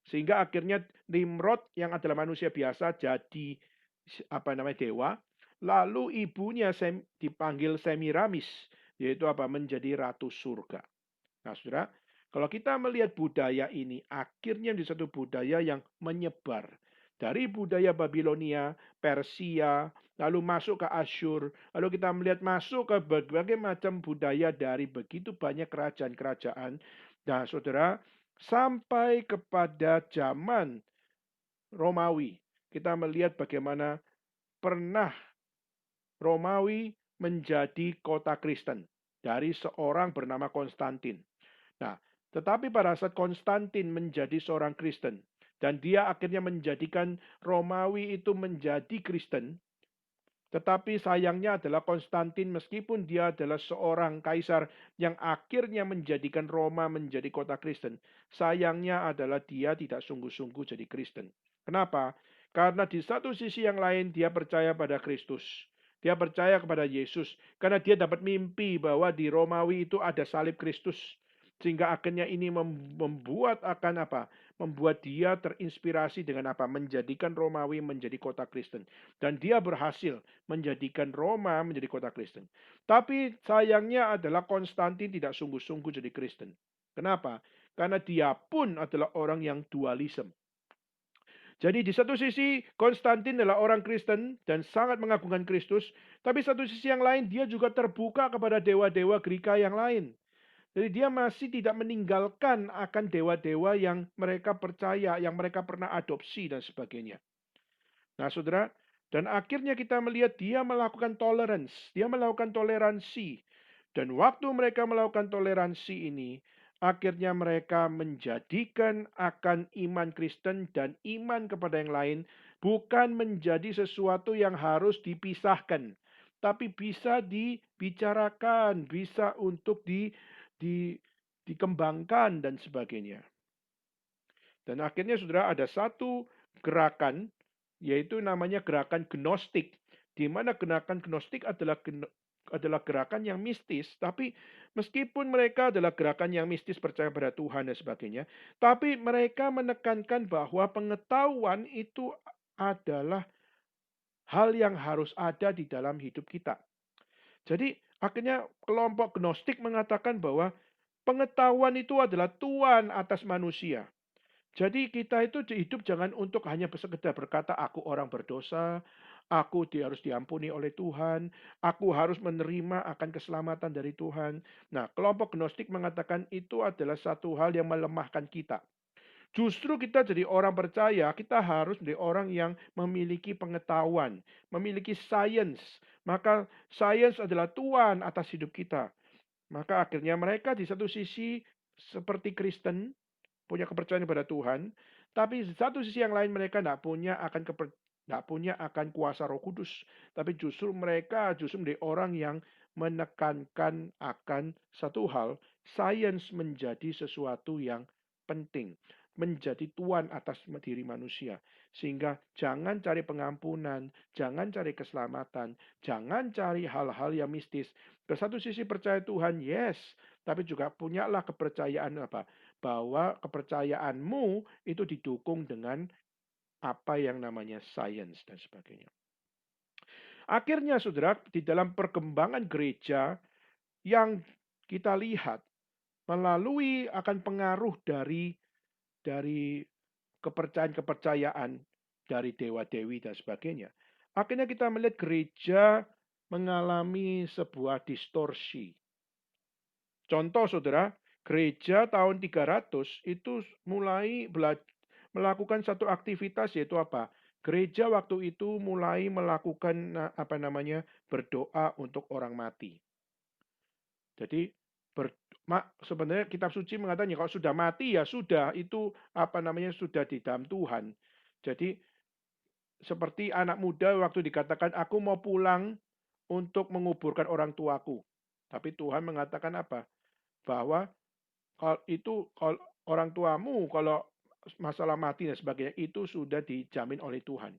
Sehingga akhirnya Nimrod yang adalah manusia biasa jadi dewa. Lalu ibunya dipanggil Semiramis, yaitu menjadi ratu surga. Nah, saudara, kalau kita melihat budaya ini, akhirnya di satu budaya yang menyebar. Dari budaya Babilonia, Persia, lalu masuk ke Asyur, lalu kita melihat masuk ke berbagai macam budaya dari begitu banyak kerajaan-kerajaan. Nah, saudara, sampai kepada zaman Romawi, kita melihat bagaimana pernah Romawi menjadi kota Kristen dari seorang bernama Konstantin. Nah, tetapi pada saat Konstantin menjadi seorang Kristen, dan dia akhirnya menjadikan Romawi itu menjadi Kristen, tetapi sayangnya adalah Konstantin meskipun dia adalah seorang kaisar yang akhirnya menjadikan Roma menjadi kota Kristen, sayangnya adalah dia tidak sungguh-sungguh jadi Kristen. Kenapa? Karena di satu sisi yang lain dia percaya pada Kristus. Dia percaya kepada Yesus karena dia dapat mimpi bahwa di Romawi itu ada salib Kristus. Sehingga akhirnya ini membuat membuat dia terinspirasi dengan menjadikan Romawi menjadi kota Kristen. Dan dia berhasil menjadikan Roma menjadi kota Kristen. Tapi sayangnya adalah Konstantin tidak sungguh-sungguh jadi Kristen. Kenapa? Karena dia pun adalah orang yang dualisme. Jadi di satu sisi Konstantin adalah orang Kristen dan sangat mengagungkan Kristus, tapi satu sisi yang lain dia juga terbuka kepada dewa-dewa Greka yang lain. Jadi dia masih tidak meninggalkan akan dewa-dewa yang mereka percaya, yang mereka pernah adopsi dan sebagainya. Nah, saudara, dan akhirnya kita melihat dia melakukan dia melakukan toleransi. Dan waktu mereka melakukan toleransi ini, akhirnya mereka menjadikan akan iman Kristen dan iman kepada yang lain bukan menjadi sesuatu yang harus dipisahkan, tapi bisa dibicarakan, bisa untuk dikembangkan dan sebagainya. Dan akhirnya saudara ada satu gerakan yaitu namanya gerakan Gnostik, di mana gerakan Gnostik adalah gerakan yang mistis, tapi meskipun mereka adalah gerakan yang mistis percaya pada Tuhan dan sebagainya, tapi mereka menekankan bahwa pengetahuan itu adalah hal yang harus ada di dalam hidup kita. Jadi akhirnya kelompok Gnostik mengatakan bahwa pengetahuan itu adalah tuan atas manusia. Jadi kita itu hidup jangan untuk hanya sekedar berkata aku orang berdosa, aku harus diampuni oleh Tuhan, aku harus menerima akan keselamatan dari Tuhan. Nah, kelompok Gnostik mengatakan itu adalah satu hal yang melemahkan kita. Justru kita jadi orang percaya, kita harus menjadi orang yang memiliki pengetahuan, memiliki sains. Maka sains adalah tuan atas hidup kita. Maka akhirnya mereka di satu sisi seperti Kristen, punya kepercayaan kepada Tuhan, tapi di satu sisi yang lain mereka tidak punya akan kuasa Roh Kudus, tapi justru mereka menjadi orang yang menekankan akan satu hal, sains menjadi sesuatu yang penting. menjadi tuan atas diri manusia. Sehingga jangan cari pengampunan, jangan cari keselamatan, jangan cari hal-hal yang mistis. Ke satu sisi percaya Tuhan, yes, tapi juga punyalah kepercayaan apa? Bahwa kepercayaanmu itu didukung dengan apa yang namanya sains dan sebagainya. Akhirnya saudara, di dalam perkembangan gereja yang kita lihat melalui akan pengaruh dari kepercayaan-kepercayaan dari dewa-dewi dan sebagainya. Akhirnya kita melihat gereja mengalami sebuah distorsi. Contoh saudara, gereja tahun 300 itu mulai melakukan satu aktivitas yaitu apa? Gereja waktu itu mulai melakukan berdoa untuk orang mati. Jadi sebenarnya kitab suci mengatakan kalau sudah mati ya sudah itu sudah di dalam Tuhan. Jadi seperti anak muda waktu dikatakan aku mau pulang untuk menguburkan orang tuaku. Tapi Tuhan mengatakan apa? Bahwa kalau orang tuamu kalau masalah mati dan sebagainya itu sudah dijamin oleh Tuhan.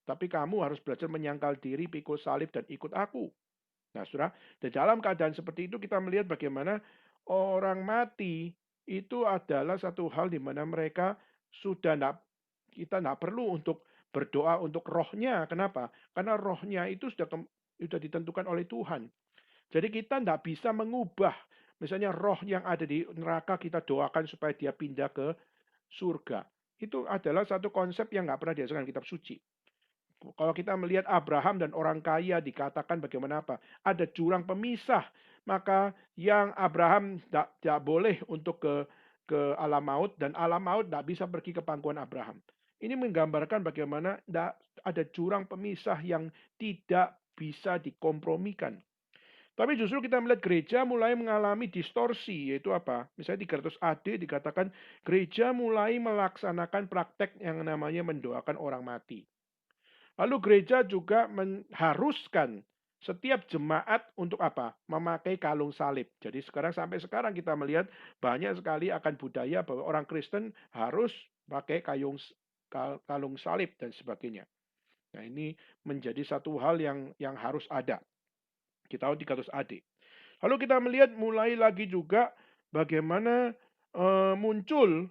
Tapi kamu harus belajar menyangkal diri, pikul salib dan ikut aku. Nah, saudara, di dalam keadaan seperti itu kita melihat bagaimana orang mati itu adalah satu hal di mana mereka kita tidak perlu untuk berdoa untuk rohnya. Kenapa? Karena rohnya itu sudah ditentukan oleh Tuhan. Jadi kita tidak bisa mengubah, misalnya roh yang ada di neraka kita doakan supaya dia pindah ke surga. Itu adalah satu konsep yang nggak pernah diajarkan kitab suci. Kalau kita melihat Abraham dan orang kaya dikatakan bagaimana apa? Ada jurang pemisah. Maka yang Abraham tidak boleh untuk ke alam maut dan alam maut tidak bisa pergi ke pangkuan Abraham. Ini menggambarkan bagaimana ada jurang pemisah yang tidak bisa dikompromikan. Tapi justru kita melihat gereja mulai mengalami distorsi, yaitu apa? Misalnya 300 AD dikatakan gereja mulai melaksanakan praktek yang namanya mendoakan orang mati. Lalu gereja juga mengharuskan setiap jemaat untuk apa? Memakai kalung salib. Jadi sampai sekarang kita melihat banyak sekali akan budaya bahwa orang Kristen harus pakai kalung salib dan sebagainya. Nah, ini menjadi satu hal yang harus ada di tahun 300 AD. Lalu kita melihat mulai lagi juga bagaimana muncul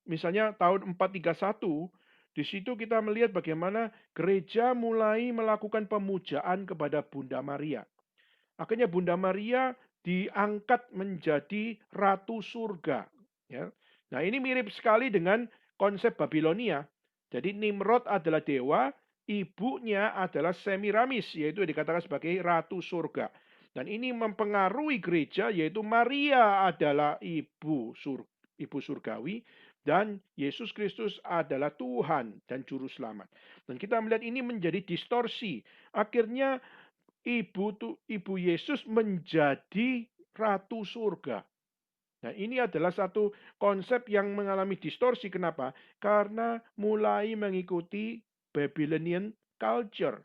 misalnya tahun 431, di situ kita melihat bagaimana gereja mulai melakukan pemujaan kepada Bunda Maria. Akhirnya Bunda Maria diangkat menjadi ratu surga. Ya. Nah, ini mirip sekali dengan konsep Babilonia. Jadi Nimrod adalah dewa, ibunya adalah Semiramis, yaitu dikatakan sebagai ratu surga. Dan ini mempengaruhi gereja, yaitu Maria adalah ibu surgawi, dan Yesus Kristus adalah Tuhan dan Juru Selamat. Dan kita melihat ini menjadi distorsi. Akhirnya ibu Yesus menjadi ratu surga. Nah, ini adalah satu konsep yang mengalami distorsi. Kenapa? Karena mulai mengikuti Babylonian culture.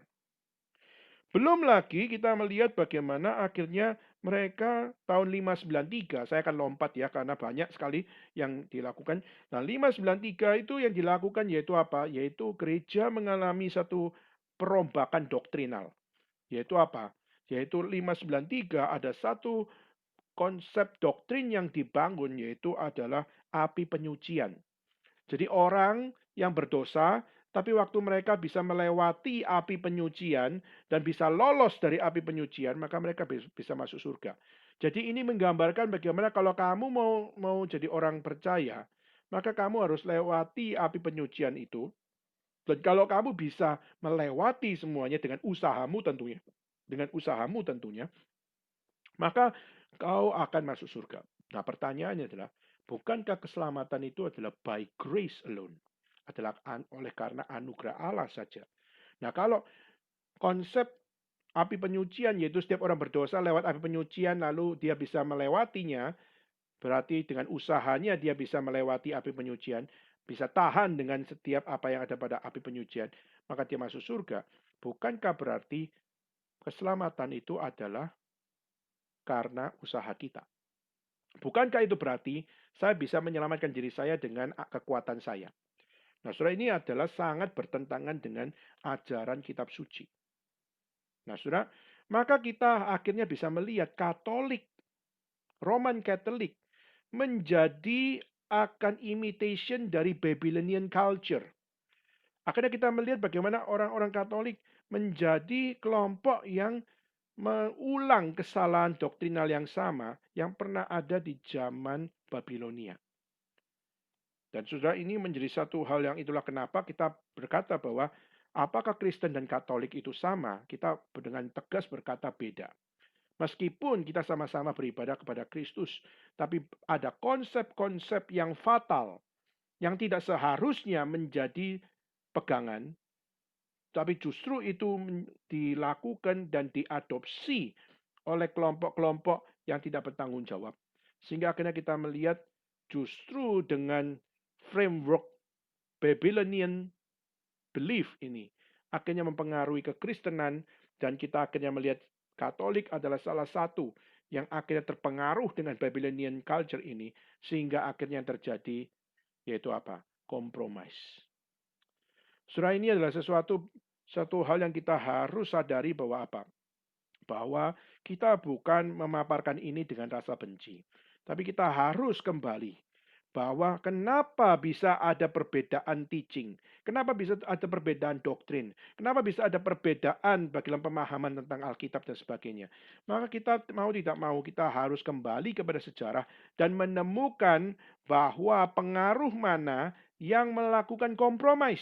Belum lagi kita melihat bagaimana akhirnya mereka tahun 593, saya akan lompat ya karena banyak sekali yang dilakukan. Nah, 593 itu yang dilakukan yaitu apa? Yaitu gereja mengalami satu perombakan doktrinal. Yaitu apa? Yaitu 593 ada satu konsep doktrin yang dibangun yaitu adalah api penyucian. Jadi orang yang berdosa, tapi waktu mereka bisa melewati api penyucian dan bisa lolos dari api penyucian, maka mereka bisa masuk surga. Jadi ini menggambarkan bagaimana kalau kamu mau jadi orang percaya, maka kamu harus lewati api penyucian itu. Dan kalau kamu bisa melewati semuanya dengan usahamu tentunya, maka kau akan masuk surga. Nah, pertanyaannya adalah, bukankah keselamatan itu adalah by grace alone? Adalah oleh karena anugerah Allah saja. Nah, kalau konsep api penyucian, yaitu setiap orang berdosa lewat api penyucian, lalu dia bisa melewatinya, berarti dengan usahanya dia bisa melewati api penyucian, bisa tahan dengan setiap apa yang ada pada api penyucian, maka dia masuk surga. Bukankah berarti keselamatan itu adalah karena usaha kita? Bukankah itu berarti saya bisa menyelamatkan diri saya dengan kekuatan saya? Nah, saudara, ini adalah sangat bertentangan dengan ajaran kitab suci. Nah, saudara, maka kita akhirnya bisa melihat Katolik, Roman Catholic, menjadi akan imitation dari Babylonian culture. Akhirnya kita melihat bagaimana orang-orang Katolik menjadi kelompok yang mengulang kesalahan doktrinal yang sama yang pernah ada di zaman Babilonia. Dan saudara, ini menjadi satu hal yang itulah kenapa kita berkata bahwa apakah Kristen dan Katolik itu sama? Kita dengan tegas berkata beda. Meskipun kita sama-sama beribadah kepada Kristus, tapi ada konsep-konsep yang fatal yang tidak seharusnya menjadi pegangan, tapi justru itu dilakukan dan diadopsi oleh kelompok-kelompok yang tidak bertanggung jawab. Sehingga akhirnya kita melihat justru dengan framework Babylonian belief ini akhirnya mempengaruhi kekristenan, dan kita akhirnya melihat Katolik adalah salah satu yang akhirnya terpengaruh dengan Babylonian culture ini, sehingga akhirnya terjadi yaitu apa? Kompromis. Saudara, ini adalah satu hal yang kita harus sadari bahwa apa? Bahwa kita bukan memaparkan ini dengan rasa benci, tapi kita harus kembali bahwa kenapa bisa ada perbedaan teaching, kenapa bisa ada perbedaan doktrin, kenapa bisa ada perbedaan dalam pemahaman tentang Alkitab dan sebagainya. Maka kita mau tidak mau kita harus kembali kepada sejarah dan menemukan bahwa pengaruh mana yang melakukan kompromis.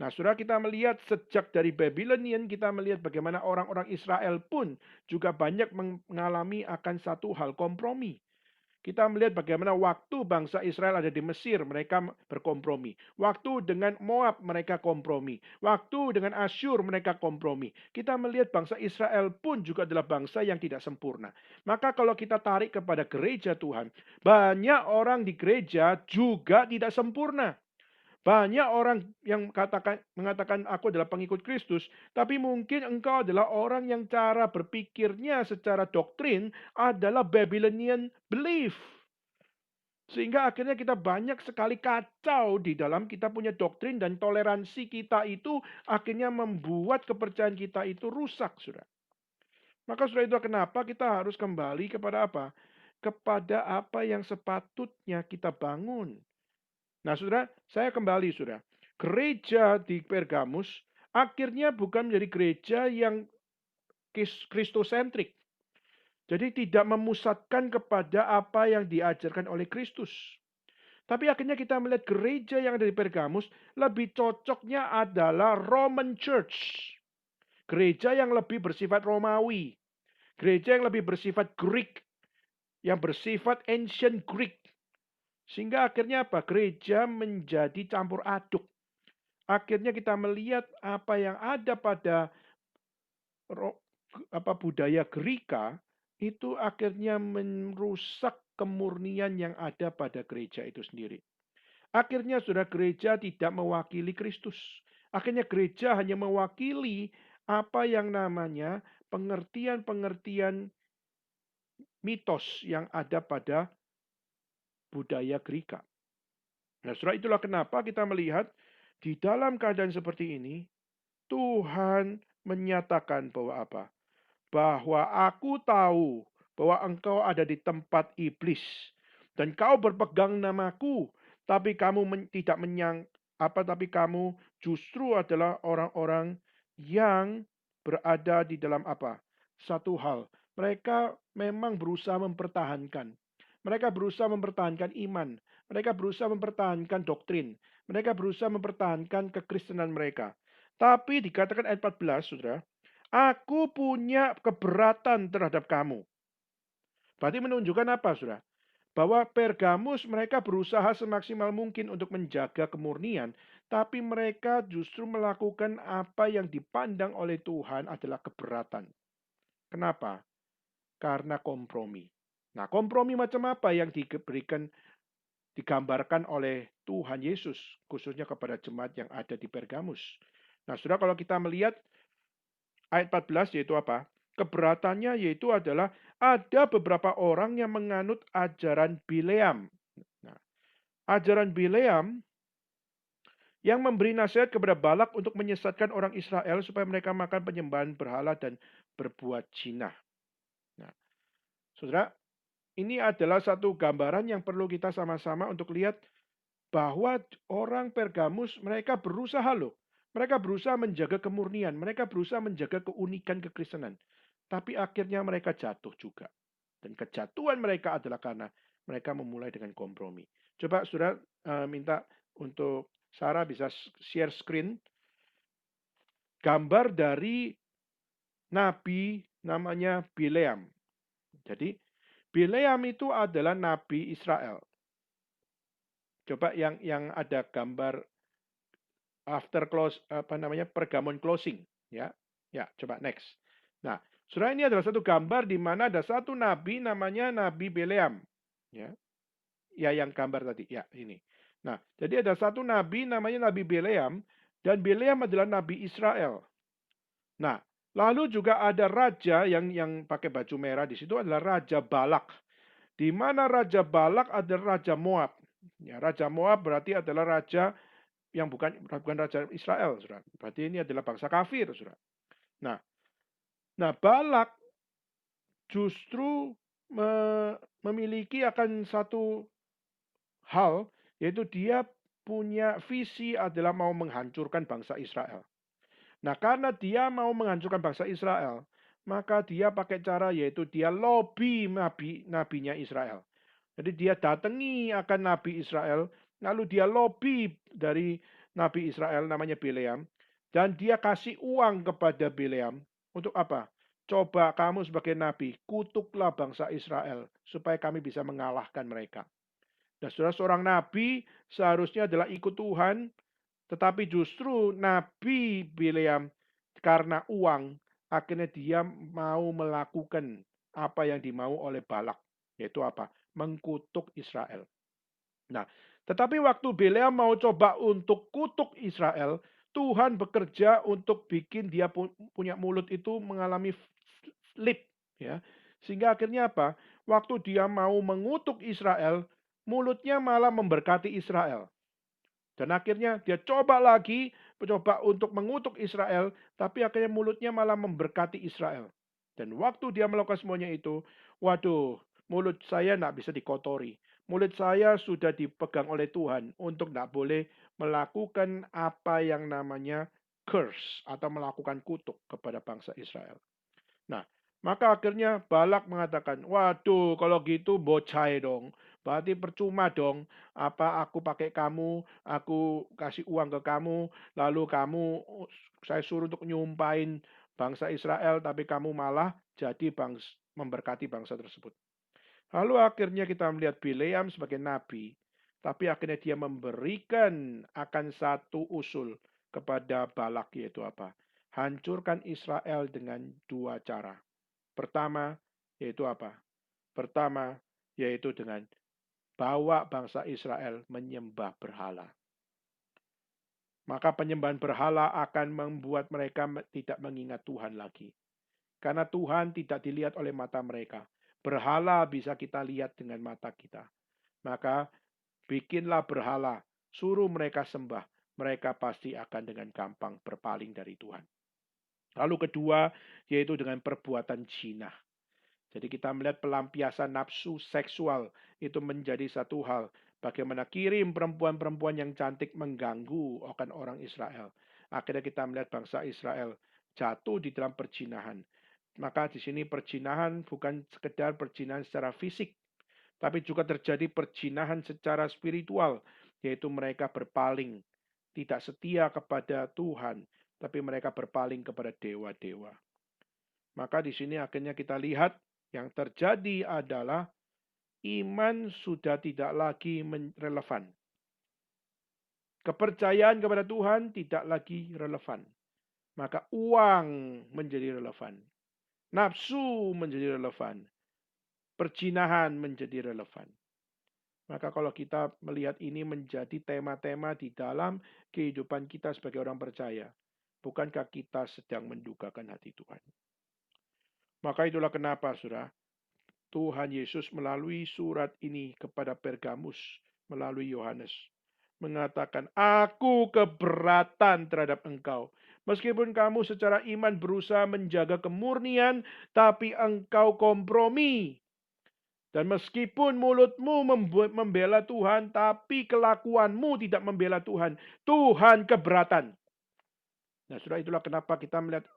Nah, saudara, kita melihat sejak dari Babylonian, kita melihat bagaimana orang-orang Israel pun juga banyak mengalami akan satu hal kompromi. Kita melihat bagaimana waktu bangsa Israel ada di Mesir, mereka berkompromi. Waktu dengan Moab, mereka kompromi. Waktu dengan Asyur, mereka kompromi. Kita melihat bangsa Israel pun juga adalah bangsa yang tidak sempurna. Maka kalau kita tarik kepada gereja Tuhan, banyak orang di gereja juga tidak sempurna. Banyak orang yang mengatakan aku adalah pengikut Kristus, tapi mungkin engkau adalah orang yang cara berpikirnya secara doktrin adalah Babylonian belief. Sehingga akhirnya kita banyak sekali kacau di dalam kita punya doktrin, dan toleransi kita itu akhirnya membuat kepercayaan kita itu rusak, saudara. Maka sudah itu kenapa kita harus kembali kepada apa? Kepada apa yang sepatutnya kita bangun. Nah, saudara, saya kembali, saudara. Gereja di Pergamus akhirnya bukan menjadi gereja yang kristosentrik. Jadi tidak memusatkan kepada apa yang diajarkan oleh Kristus. Tapi akhirnya kita melihat gereja yang ada di Pergamus lebih cocoknya adalah Roman Church. Gereja yang lebih bersifat Romawi. Gereja yang lebih bersifat Greek. Yang bersifat ancient Greek. Sehingga akhirnya apa? Gereja menjadi campur aduk. Akhirnya kita melihat apa yang ada pada budaya Gerika itu akhirnya merusak kemurnian yang ada pada gereja itu sendiri. Akhirnya sudah gereja tidak mewakili Kristus. Akhirnya gereja hanya mewakili apa yang namanya pengertian-pengertian mitos yang ada pada budaya Gerika. Nah, setelah itulah kenapa kita melihat di dalam keadaan seperti ini, Tuhan menyatakan bahwa apa? Bahwa aku tahu bahwa engkau ada di tempat iblis dan kau berpegang namaku, tapi kamu tapi kamu justru adalah orang-orang yang berada di dalam apa? Satu hal, mereka memang berusaha mempertahankan. Mereka berusaha mempertahankan iman. Mereka berusaha mempertahankan doktrin. Mereka berusaha mempertahankan kekristenan mereka. Tapi dikatakan ayat 14, saudara, aku punya keberatan terhadap kamu. Berarti menunjukkan apa, saudara? Bahwa Pergamus mereka berusaha semaksimal mungkin untuk menjaga kemurnian, tapi mereka justru melakukan apa yang dipandang oleh Tuhan adalah keberatan. Kenapa? Karena kompromi. Nah, kompromi macam apa yang digambarkan oleh Tuhan Yesus, khususnya kepada jemaat yang ada di Pergamus? Nah, saudara, kalau kita melihat ayat 14 yaitu apa? Keberatannya yaitu adalah ada beberapa orang yang menganut ajaran Bileam. Nah, ajaran Bileam yang memberi nasihat kepada Balak untuk menyesatkan orang Israel supaya mereka makan penyembahan berhala dan berbuat zina. Nah, saudara, ini adalah satu gambaran yang perlu kita sama-sama untuk lihat bahwa orang Pergamus mereka berusaha loh. Mereka berusaha menjaga kemurnian, mereka berusaha menjaga keunikan kekristenan. Tapi akhirnya mereka jatuh juga. Dan kejatuhan mereka adalah karena mereka memulai dengan kompromi. Coba saudara minta untuk Sarah bisa share screen gambar dari nabi namanya Bileam. Jadi Bileam itu adalah nabi Israel. Coba yang ada gambar after close pergamon closing ya. Ya, coba next. Nah, saudara, ini adalah satu gambar di mana ada satu nabi namanya Nabi Bileam. Ya. Ya, yang gambar tadi. Ya, ini. Nah, jadi ada satu nabi namanya Nabi Bileam dan Bileam adalah nabi Israel. Nah, lalu juga ada raja yang pakai baju merah di situ adalah Raja Balak. Di mana Raja Balak adalah Raja Moab. Ya, Raja Moab berarti adalah raja yang bukan raja Israel, Saudara. Berarti ini adalah bangsa kafir, Saudara. Nah, Balak justru memiliki akan satu hal, yaitu dia punya visi adalah mau menghancurkan bangsa Israel. Nah, karena dia mau menghancurkan bangsa Israel, maka dia pakai cara yaitu dia lobby nabinya Israel. Jadi dia datangi akan nabi Israel, lalu dia lobby dari nabi Israel namanya Bileam, dan dia kasih uang kepada Bileam untuk apa? Coba kamu sebagai nabi, kutuklah bangsa Israel supaya kami bisa mengalahkan mereka. Dan saudara, seorang nabi seharusnya adalah ikut Tuhan, tetapi justru Nabi Bileam karena uang, akhirnya dia mau melakukan apa yang dimau oleh Balak. Yaitu apa? Mengkutuk Israel. Nah, tetapi waktu Bileam mau coba untuk kutuk Israel, Tuhan bekerja untuk bikin dia punya mulut itu mengalami flip. Ya. Sehingga akhirnya apa? Waktu dia mau mengutuk Israel, mulutnya malah memberkati Israel. Dan akhirnya dia coba lagi, mencoba untuk mengutuk Israel, tapi akhirnya mulutnya malah memberkati Israel. Dan waktu dia melakukan semuanya itu, waduh, mulut saya tidak bisa dikotori. Mulut saya sudah dipegang oleh Tuhan untuk tidak boleh melakukan apa yang namanya curse atau melakukan kutuk kepada bangsa Israel. Nah, maka akhirnya Balak mengatakan, waduh kalau gitu bocai dong. Berarti percuma dong, apa aku pakai kamu, aku kasih uang ke kamu, lalu saya suruh untuk nyumpain bangsa Israel, tapi kamu malah jadi memberkati bangsa tersebut. Lalu akhirnya kita melihat Bileam sebagai nabi, tapi akhirnya dia memberikan akan satu usul kepada Balak, yaitu apa? Hancurkan Israel dengan dua cara. Pertama, yaitu apa? Pertama, yaitu dengan bawa bangsa Israel menyembah berhala. Maka penyembahan berhala akan membuat mereka tidak mengingat Tuhan lagi. Karena Tuhan tidak dilihat oleh mata mereka. Berhala bisa kita lihat dengan mata kita. Maka bikinlah berhala, suruh mereka sembah. Mereka pasti akan dengan gampang berpaling dari Tuhan. Lalu kedua, yaitu dengan perbuatan zina. Jadi kita melihat pelampiasan nafsu seksual itu menjadi satu hal. Bagaimana kirim perempuan-perempuan yang cantik mengganggu akan orang Israel. Akhirnya kita melihat bangsa Israel jatuh di dalam perzinahan. Maka di sini perzinahan bukan sekedar perzinahan secara fisik, tapi juga terjadi perzinahan secara spiritual, yaitu mereka berpaling, tidak setia kepada Tuhan, tapi mereka berpaling kepada dewa-dewa. Maka di sini akhirnya kita lihat yang terjadi adalah iman sudah tidak lagi relevan. Kepercayaan kepada Tuhan tidak lagi relevan. Maka uang menjadi relevan. Nafsu menjadi relevan. Perzinahan menjadi relevan. Maka kalau kita melihat ini menjadi tema-tema di dalam kehidupan kita sebagai orang percaya, bukankah kita sedang mendukakan hati Tuhan? Maka itulah kenapa, saudara, Tuhan Yesus melalui surat ini kepada Pergamus, melalui Yohanes, mengatakan, aku keberatan terhadap engkau. Meskipun kamu secara iman berusaha menjaga kemurnian, tapi engkau kompromi. Dan meskipun mulutmu membela Tuhan, tapi kelakuanmu tidak membela Tuhan. Tuhan keberatan. Nah, sudah itulah kenapa kita melihat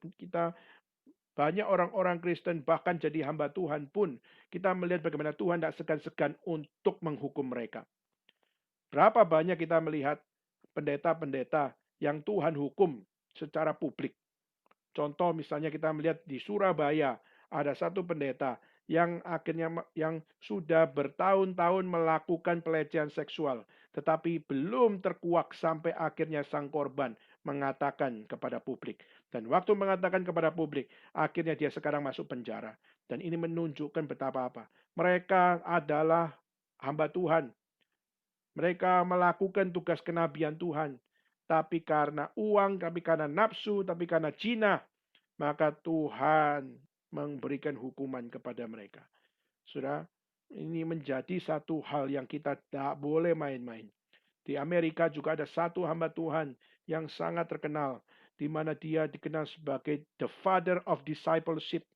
banyak orang-orang Kristen bahkan jadi hamba Tuhan pun, kita melihat bagaimana Tuhan tidak segan-segan untuk menghukum mereka. Berapa banyak kita melihat pendeta-pendeta yang Tuhan hukum secara publik. Contoh misalnya kita melihat di Surabaya, ada satu pendeta yang akhirnya yang sudah bertahun-tahun melakukan pelecehan seksual, tetapi belum terkuak sampai akhirnya sang korban mengatakan kepada publik. Dan waktu mengatakan kepada publik, akhirnya dia sekarang masuk penjara. Dan ini menunjukkan betapa apa. Mereka adalah hamba Tuhan. Mereka melakukan tugas kenabian Tuhan. Tapi karena uang, tapi karena nafsu, tapi karena zina, maka Tuhan memberikan hukuman kepada mereka. Saudara, ini menjadi satu hal yang kita tak boleh main-main. Di Amerika juga ada satu hamba Tuhan yang sangat terkenal, di mana dia dikenal sebagai the father of discipleship.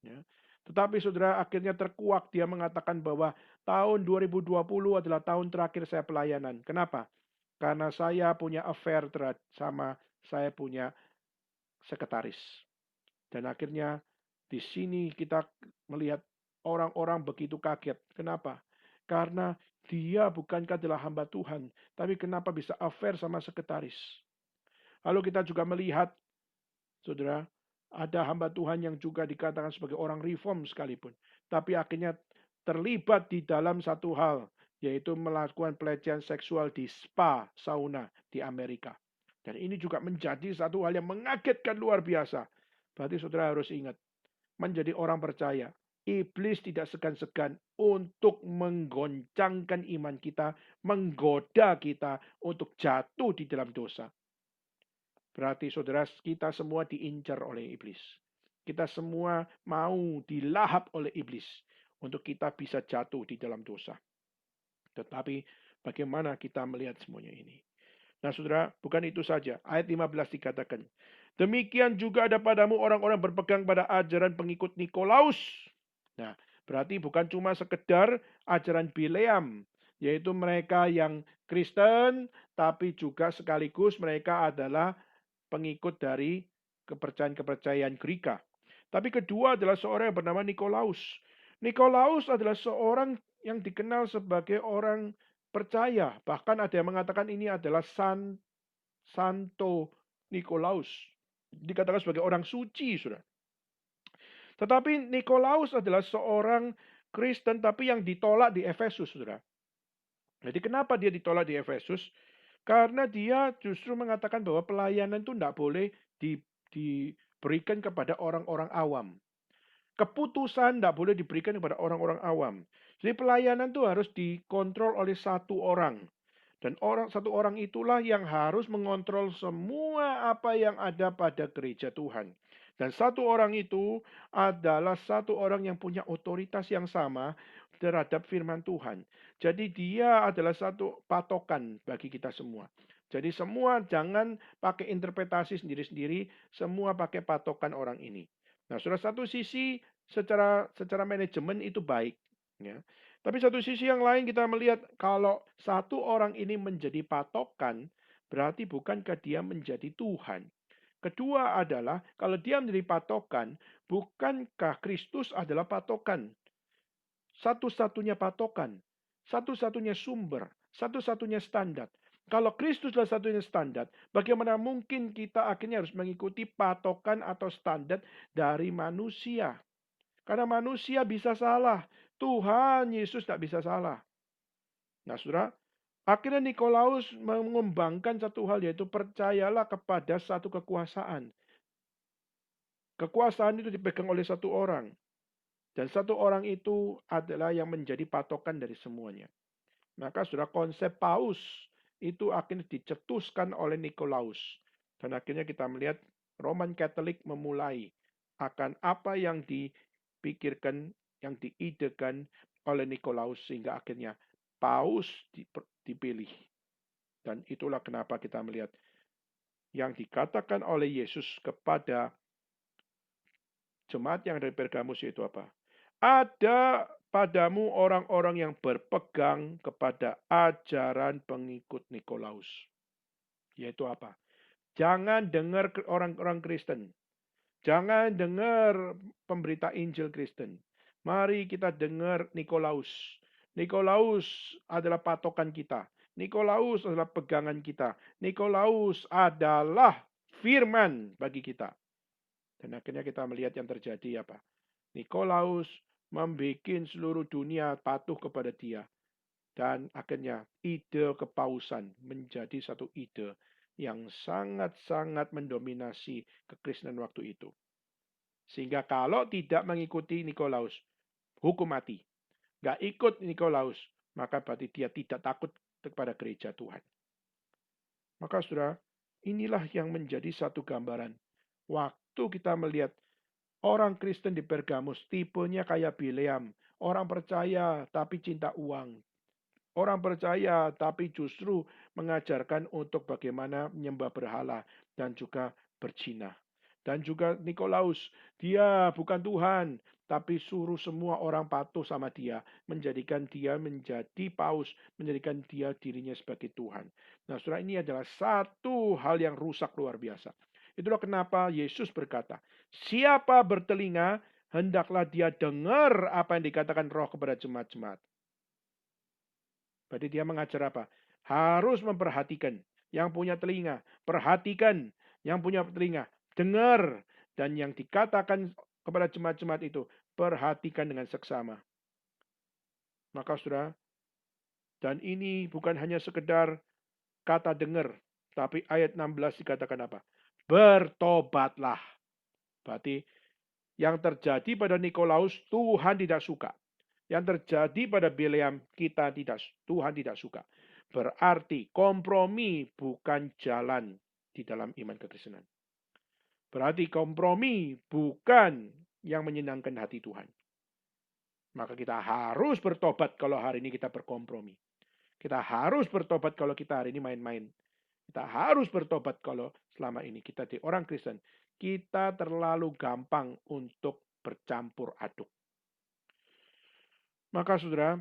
Ya. Tetapi saudara akhirnya terkuak, dia mengatakan bahwa tahun 2020 adalah tahun terakhir saya pelayanan. Kenapa? Karena saya punya affair sama saya punya sekretaris. Dan akhirnya di sini kita melihat orang-orang begitu kaget. Kenapa? Karena dia bukankah adalah hamba Tuhan, tapi kenapa bisa affair sama sekretaris? Lalu kita juga melihat, saudara, ada hamba Tuhan yang juga dikatakan sebagai orang reform sekalipun. Tapi akhirnya terlibat di dalam satu hal, yaitu melakukan pelecehan seksual di spa, sauna di Amerika. Dan ini juga menjadi satu hal yang mengagetkan luar biasa. Berarti saudara harus ingat, menjadi orang percaya, iblis tidak segan-segan untuk menggoncangkan iman kita, menggoda kita untuk jatuh di dalam dosa. Berarti saudara, kita semua diincar oleh iblis. Kita semua mau dilahap oleh iblis untuk kita bisa jatuh di dalam dosa. Tetapi bagaimana kita melihat semuanya ini? Nah saudara, bukan itu saja. Ayat 15 dikatakan, demikian juga ada padamu orang-orang berpegang pada ajaran pengikut Nikolaus. Nah, berarti bukan cuma sekedar ajaran Bileam, yaitu mereka yang Kristen, tapi juga sekaligus mereka adalah pengikut dari kepercayaan-kepercayaan Greka. Tapi kedua adalah seorang yang bernama Nikolaus. Nikolaus adalah seorang yang dikenal sebagai orang percaya. Bahkan ada yang mengatakan ini adalah Santo Nikolaus. Dikatakan sebagai orang suci, saudara. Tetapi Nikolaus adalah seorang Kristen tapi yang ditolak di Efesus, saudara. Jadi kenapa dia ditolak di Efesus? Karena dia justru mengatakan bahwa pelayanan itu tidak boleh diberikan kepada orang-orang awam. Keputusan tidak boleh diberikan kepada orang-orang awam. Jadi pelayanan itu harus dikontrol oleh satu orang. Dan satu orang itulah yang harus mengontrol semua apa yang ada pada gereja Tuhan. Dan satu orang itu adalah satu orang yang punya otoritas yang sama terhadap firman Tuhan. Jadi dia adalah satu patokan bagi kita semua. Jadi semua jangan pakai interpretasi sendiri-sendiri, semua pakai patokan orang ini. Nah, salah satu sisi secara manajemen itu baik, ya. Tapi satu sisi yang lain kita melihat kalau satu orang ini menjadi patokan, berarti bukankah dia menjadi Tuhan? Kedua adalah kalau dia menjadi patokan, bukankah Kristus adalah patokan? Satu-satunya patokan, satu-satunya sumber, satu-satunya standar. Kalau Kristus adalah satunya standar, bagaimana mungkin kita akhirnya harus mengikuti patokan atau standar dari manusia? Karena manusia bisa salah. Tuhan Yesus tidak bisa salah. Nah saudara, akhirnya Nikolaus mengembangkan satu hal, yaitu percayalah kepada satu kekuasaan. Kekuasaan itu dipegang oleh satu orang. Dan satu orang itu adalah yang menjadi patokan dari semuanya. Maka saudara, konsep paus itu akhirnya dicetuskan oleh Nikolaus. Dan akhirnya kita melihat Roman Katolik memulai akan apa yang dipikirkan yang diidekan oleh Nikolaus sehingga akhirnya paus dipilih. Dan itulah kenapa kita melihat yang dikatakan oleh Yesus kepada jemaat yang dari Pergamus yaitu apa? Ada padamu orang-orang yang berpegang kepada ajaran pengikut Nikolaus. Yaitu apa? Jangan dengar orang-orang Kristen. Jangan dengar pemberita Injil Kristen. Mari kita dengar Nikolaus. Nikolaus adalah patokan kita. Nikolaus adalah pegangan kita. Nikolaus adalah firman bagi kita. Dan akhirnya kita melihat yang terjadi apa? Nikolaus membuat seluruh dunia patuh kepada dia. Dan akhirnya ide kepausan menjadi satu ide yang sangat-sangat mendominasi kekristenan waktu itu. Sehingga kalau tidak mengikuti Nikolaus, hukum mati. Gak ikut Nikolaus, maka berarti dia tidak takut kepada gereja Tuhan. Maka saudara, inilah yang menjadi satu gambaran. Waktu kita melihat orang Kristen di Pergamus, tipenya kayak Bileam. Orang percaya tapi cinta uang. Orang percaya tapi justru mengajarkan untuk bagaimana menyembah berhala dan juga berzina. Dan juga Nikolaus, dia bukan Tuhan, tapi suruh semua orang patuh sama dia, menjadikan dia menjadi paus, menjadikan dia dirinya sebagai Tuhan. Nah, saudara, ini adalah satu hal yang rusak luar biasa. Itulah kenapa Yesus berkata, siapa bertelinga, hendaklah dia dengar apa yang dikatakan Roh kepada jemaat-jemaat. Berarti dia mengajar apa? Harus memperhatikan. Yang punya telinga, perhatikan. Yang punya telinga, dengar. Dan yang dikatakan kepada jemaat-jemaat itu, perhatikan dengan seksama. Maka saudara, dan ini bukan hanya sekedar kata dengar, tapi ayat 16 dikatakan apa? Bertobatlah. Berarti yang terjadi pada Nikolaus, Tuhan tidak suka. Yang terjadi pada Bileam, Tuhan tidak suka. Berarti kompromi bukan jalan di dalam iman kekristenan. Berarti kompromi bukan yang menyenangkan hati Tuhan. Maka kita harus bertobat kalau hari ini kita berkompromi. Kita harus bertobat kalau kita hari ini main-main. Kita harus bertobat kalau selama ini kita di orang Kristen. Kita terlalu gampang untuk bercampur aduk. Maka saudara,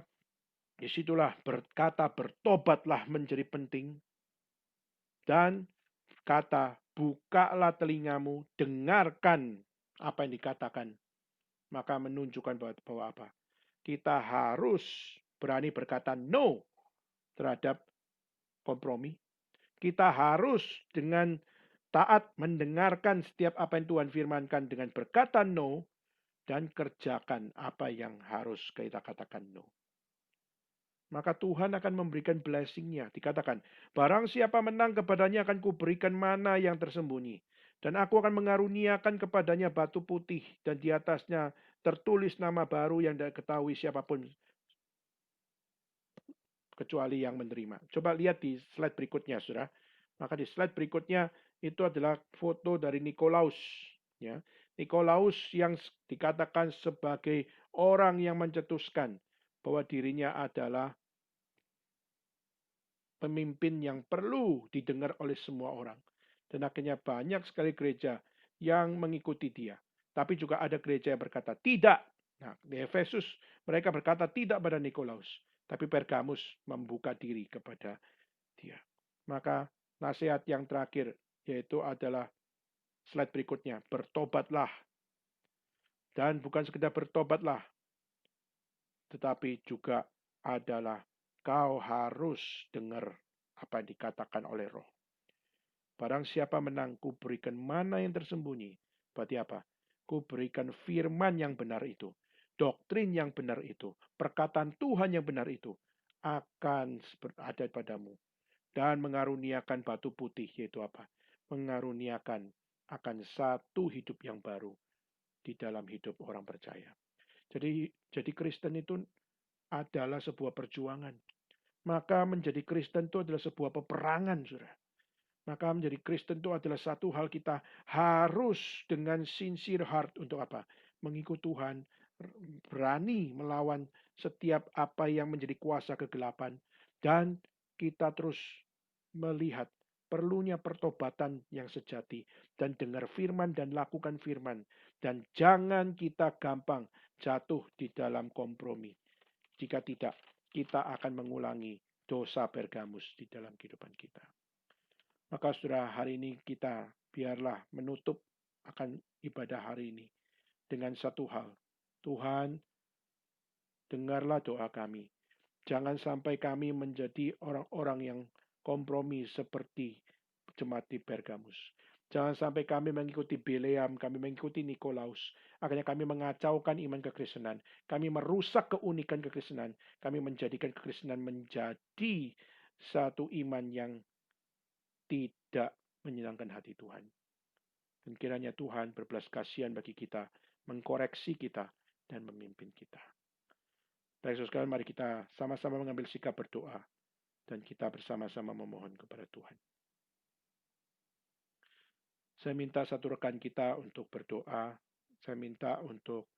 disitulah kata bertobatlah menjadi penting. Dan kata bukalah telingamu, dengarkan apa yang dikatakan. Maka menunjukkan bahwa apa? Kita harus berani berkata no terhadap kompromi. Kita harus dengan taat mendengarkan setiap apa yang Tuhan firmankan dengan berkata no dan kerjakan apa yang harus kita katakan no. Maka Tuhan akan memberikan blessing-nya. Dikatakan, barang siapa menang kepadanya akan kuberikan mana yang tersembunyi. Dan aku akan mengaruniakan kepadanya batu putih. Dan di atasnya tertulis nama baru yang tidak ketahui siapapun. Kecuali yang menerima. Coba lihat di slide berikutnya, saudara. Maka di slide berikutnya itu adalah foto dari Nikolaus. Ya. Nikolaus yang dikatakan sebagai orang yang mencetuskan bahwa dirinya adalah pemimpin yang perlu didengar oleh semua orang. Dan akhirnya banyak sekali gereja yang mengikuti dia. Tapi juga ada gereja yang berkata tidak. Nah, di Efesus mereka berkata tidak pada Nikolaus. Tapi Pergamus membuka diri kepada dia. Maka nasihat yang terakhir yaitu adalah slide berikutnya. Bertobatlah. Dan bukan sekedar bertobatlah. Tetapi juga adalah kau harus dengar apa yang dikatakan oleh Roh. Barang siapa menang, ku berikan mana yang tersembunyi. Berarti apa? Ku berikan firman yang benar itu. Doktrin yang benar itu. Perkataan Tuhan yang benar itu. Akan ada padamu. Dan mengaruniakan batu putih. Yaitu apa? Mengaruniakan akan satu hidup yang baru. Di dalam hidup orang percaya. Jadi Kristen itu adalah sebuah perjuangan. Maka menjadi Kristen itu adalah sebuah peperangan, saudara. Maka menjadi Kristen itu adalah satu hal kita harus dengan sincere heart untuk apa? Mengikut Tuhan, berani melawan setiap apa yang menjadi kuasa kegelapan, dan kita terus melihat perlunya pertobatan yang sejati, dan dengar firman dan lakukan firman, dan jangan kita gampang jatuh di dalam kompromi. Jika tidak, kita akan mengulangi dosa Pergamus di dalam kehidupan kita. Maka saudara, hari ini kita biarlah menutup akan ibadah hari ini dengan satu hal. Tuhan, dengarlah doa kami. Jangan sampai kami menjadi orang-orang yang kompromi seperti jemaat di Pergamus. Jangan sampai kami mengikuti Bileam, kami mengikuti Nikolaus. Akhirnya kami mengacaukan iman kekristenan. Kami merusak keunikan kekristenan. Kami menjadikan kekristenan menjadi satu iman yang tidak menyenangkan hati Tuhan. Dan kiranya Tuhan berbelas kasihan bagi kita, mengkoreksi kita, dan memimpin kita. Baik, saudara sekalian, mari kita sama-sama mengambil sikap berdoa, dan kita bersama-sama memohon kepada Tuhan. Saya minta satu rekan kita untuk berdoa. Saya minta untuk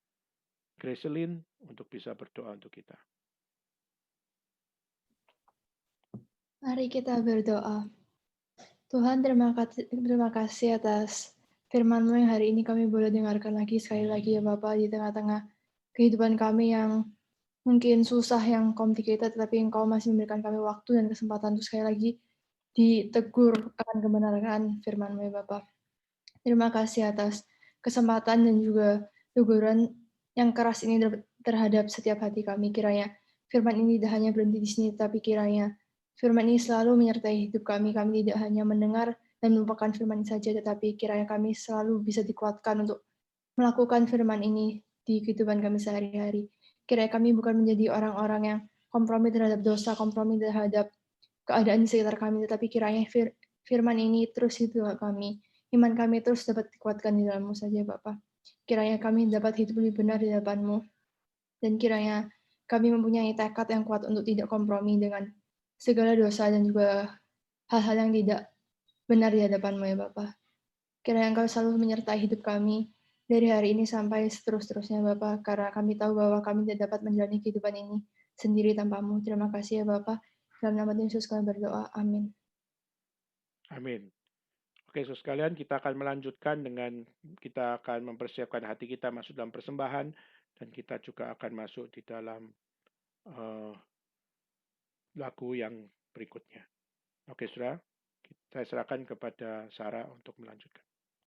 Gracelyn untuk bisa berdoa untuk kita. Mari kita berdoa. Tuhan, terima kasih atas firman-Mu yang hari ini kami boleh dengarkan lagi sekali lagi ya Bapak, di tengah-tengah kehidupan kami yang mungkin susah, yang complicated, tetapi Engkau masih memberikan kami waktu dan kesempatan untuk sekali lagi ditegur akan kebenaran firman-Mu ya Bapak. Terima kasih atas kesempatan dan juga teguran yang keras ini terhadap setiap hati kami. Kiranya firman ini tidak hanya berhenti di sini, tapi kiranya firman ini selalu menyertai hidup kami. Kami tidak hanya mendengar dan melupakan firman ini saja, tetapi kiranya kami selalu bisa dikuatkan untuk melakukan firman ini di kehidupan kami sehari-hari. Kiranya kami bukan menjadi orang-orang yang kompromi terhadap dosa, kompromi terhadap keadaan di sekitar kami, tetapi kiranya firman ini terus hidup kami. Iman kami terus dapat dikuatkan di dalam-Mu saja, Bapa. Kiranya kami dapat hidup lebih benar di hadapan-Mu. Dan kiranya kami mempunyai tekad yang kuat untuk tidak kompromi dengan segala dosa dan juga hal-hal yang tidak benar di hadapan-Mu ya Bapa. Kiranya Engkau selalu menyertai hidup kami dari hari ini sampai seterus-terusnya Bapa, karena kami tahu bahwa kami tidak dapat menjalani kehidupan ini sendiri tanpa-Mu. Terima kasih ya Bapa. Dalam nama Yesus kami berdoa. Amin. Amin. Oke, saudara sekalian, kita akan melanjutkan dengan kita akan mempersiapkan hati kita masuk dalam persembahan, dan kita juga akan masuk di dalam lagu yang berikutnya. Oke, saudara, saya serahkan kepada Sarah untuk melanjutkan.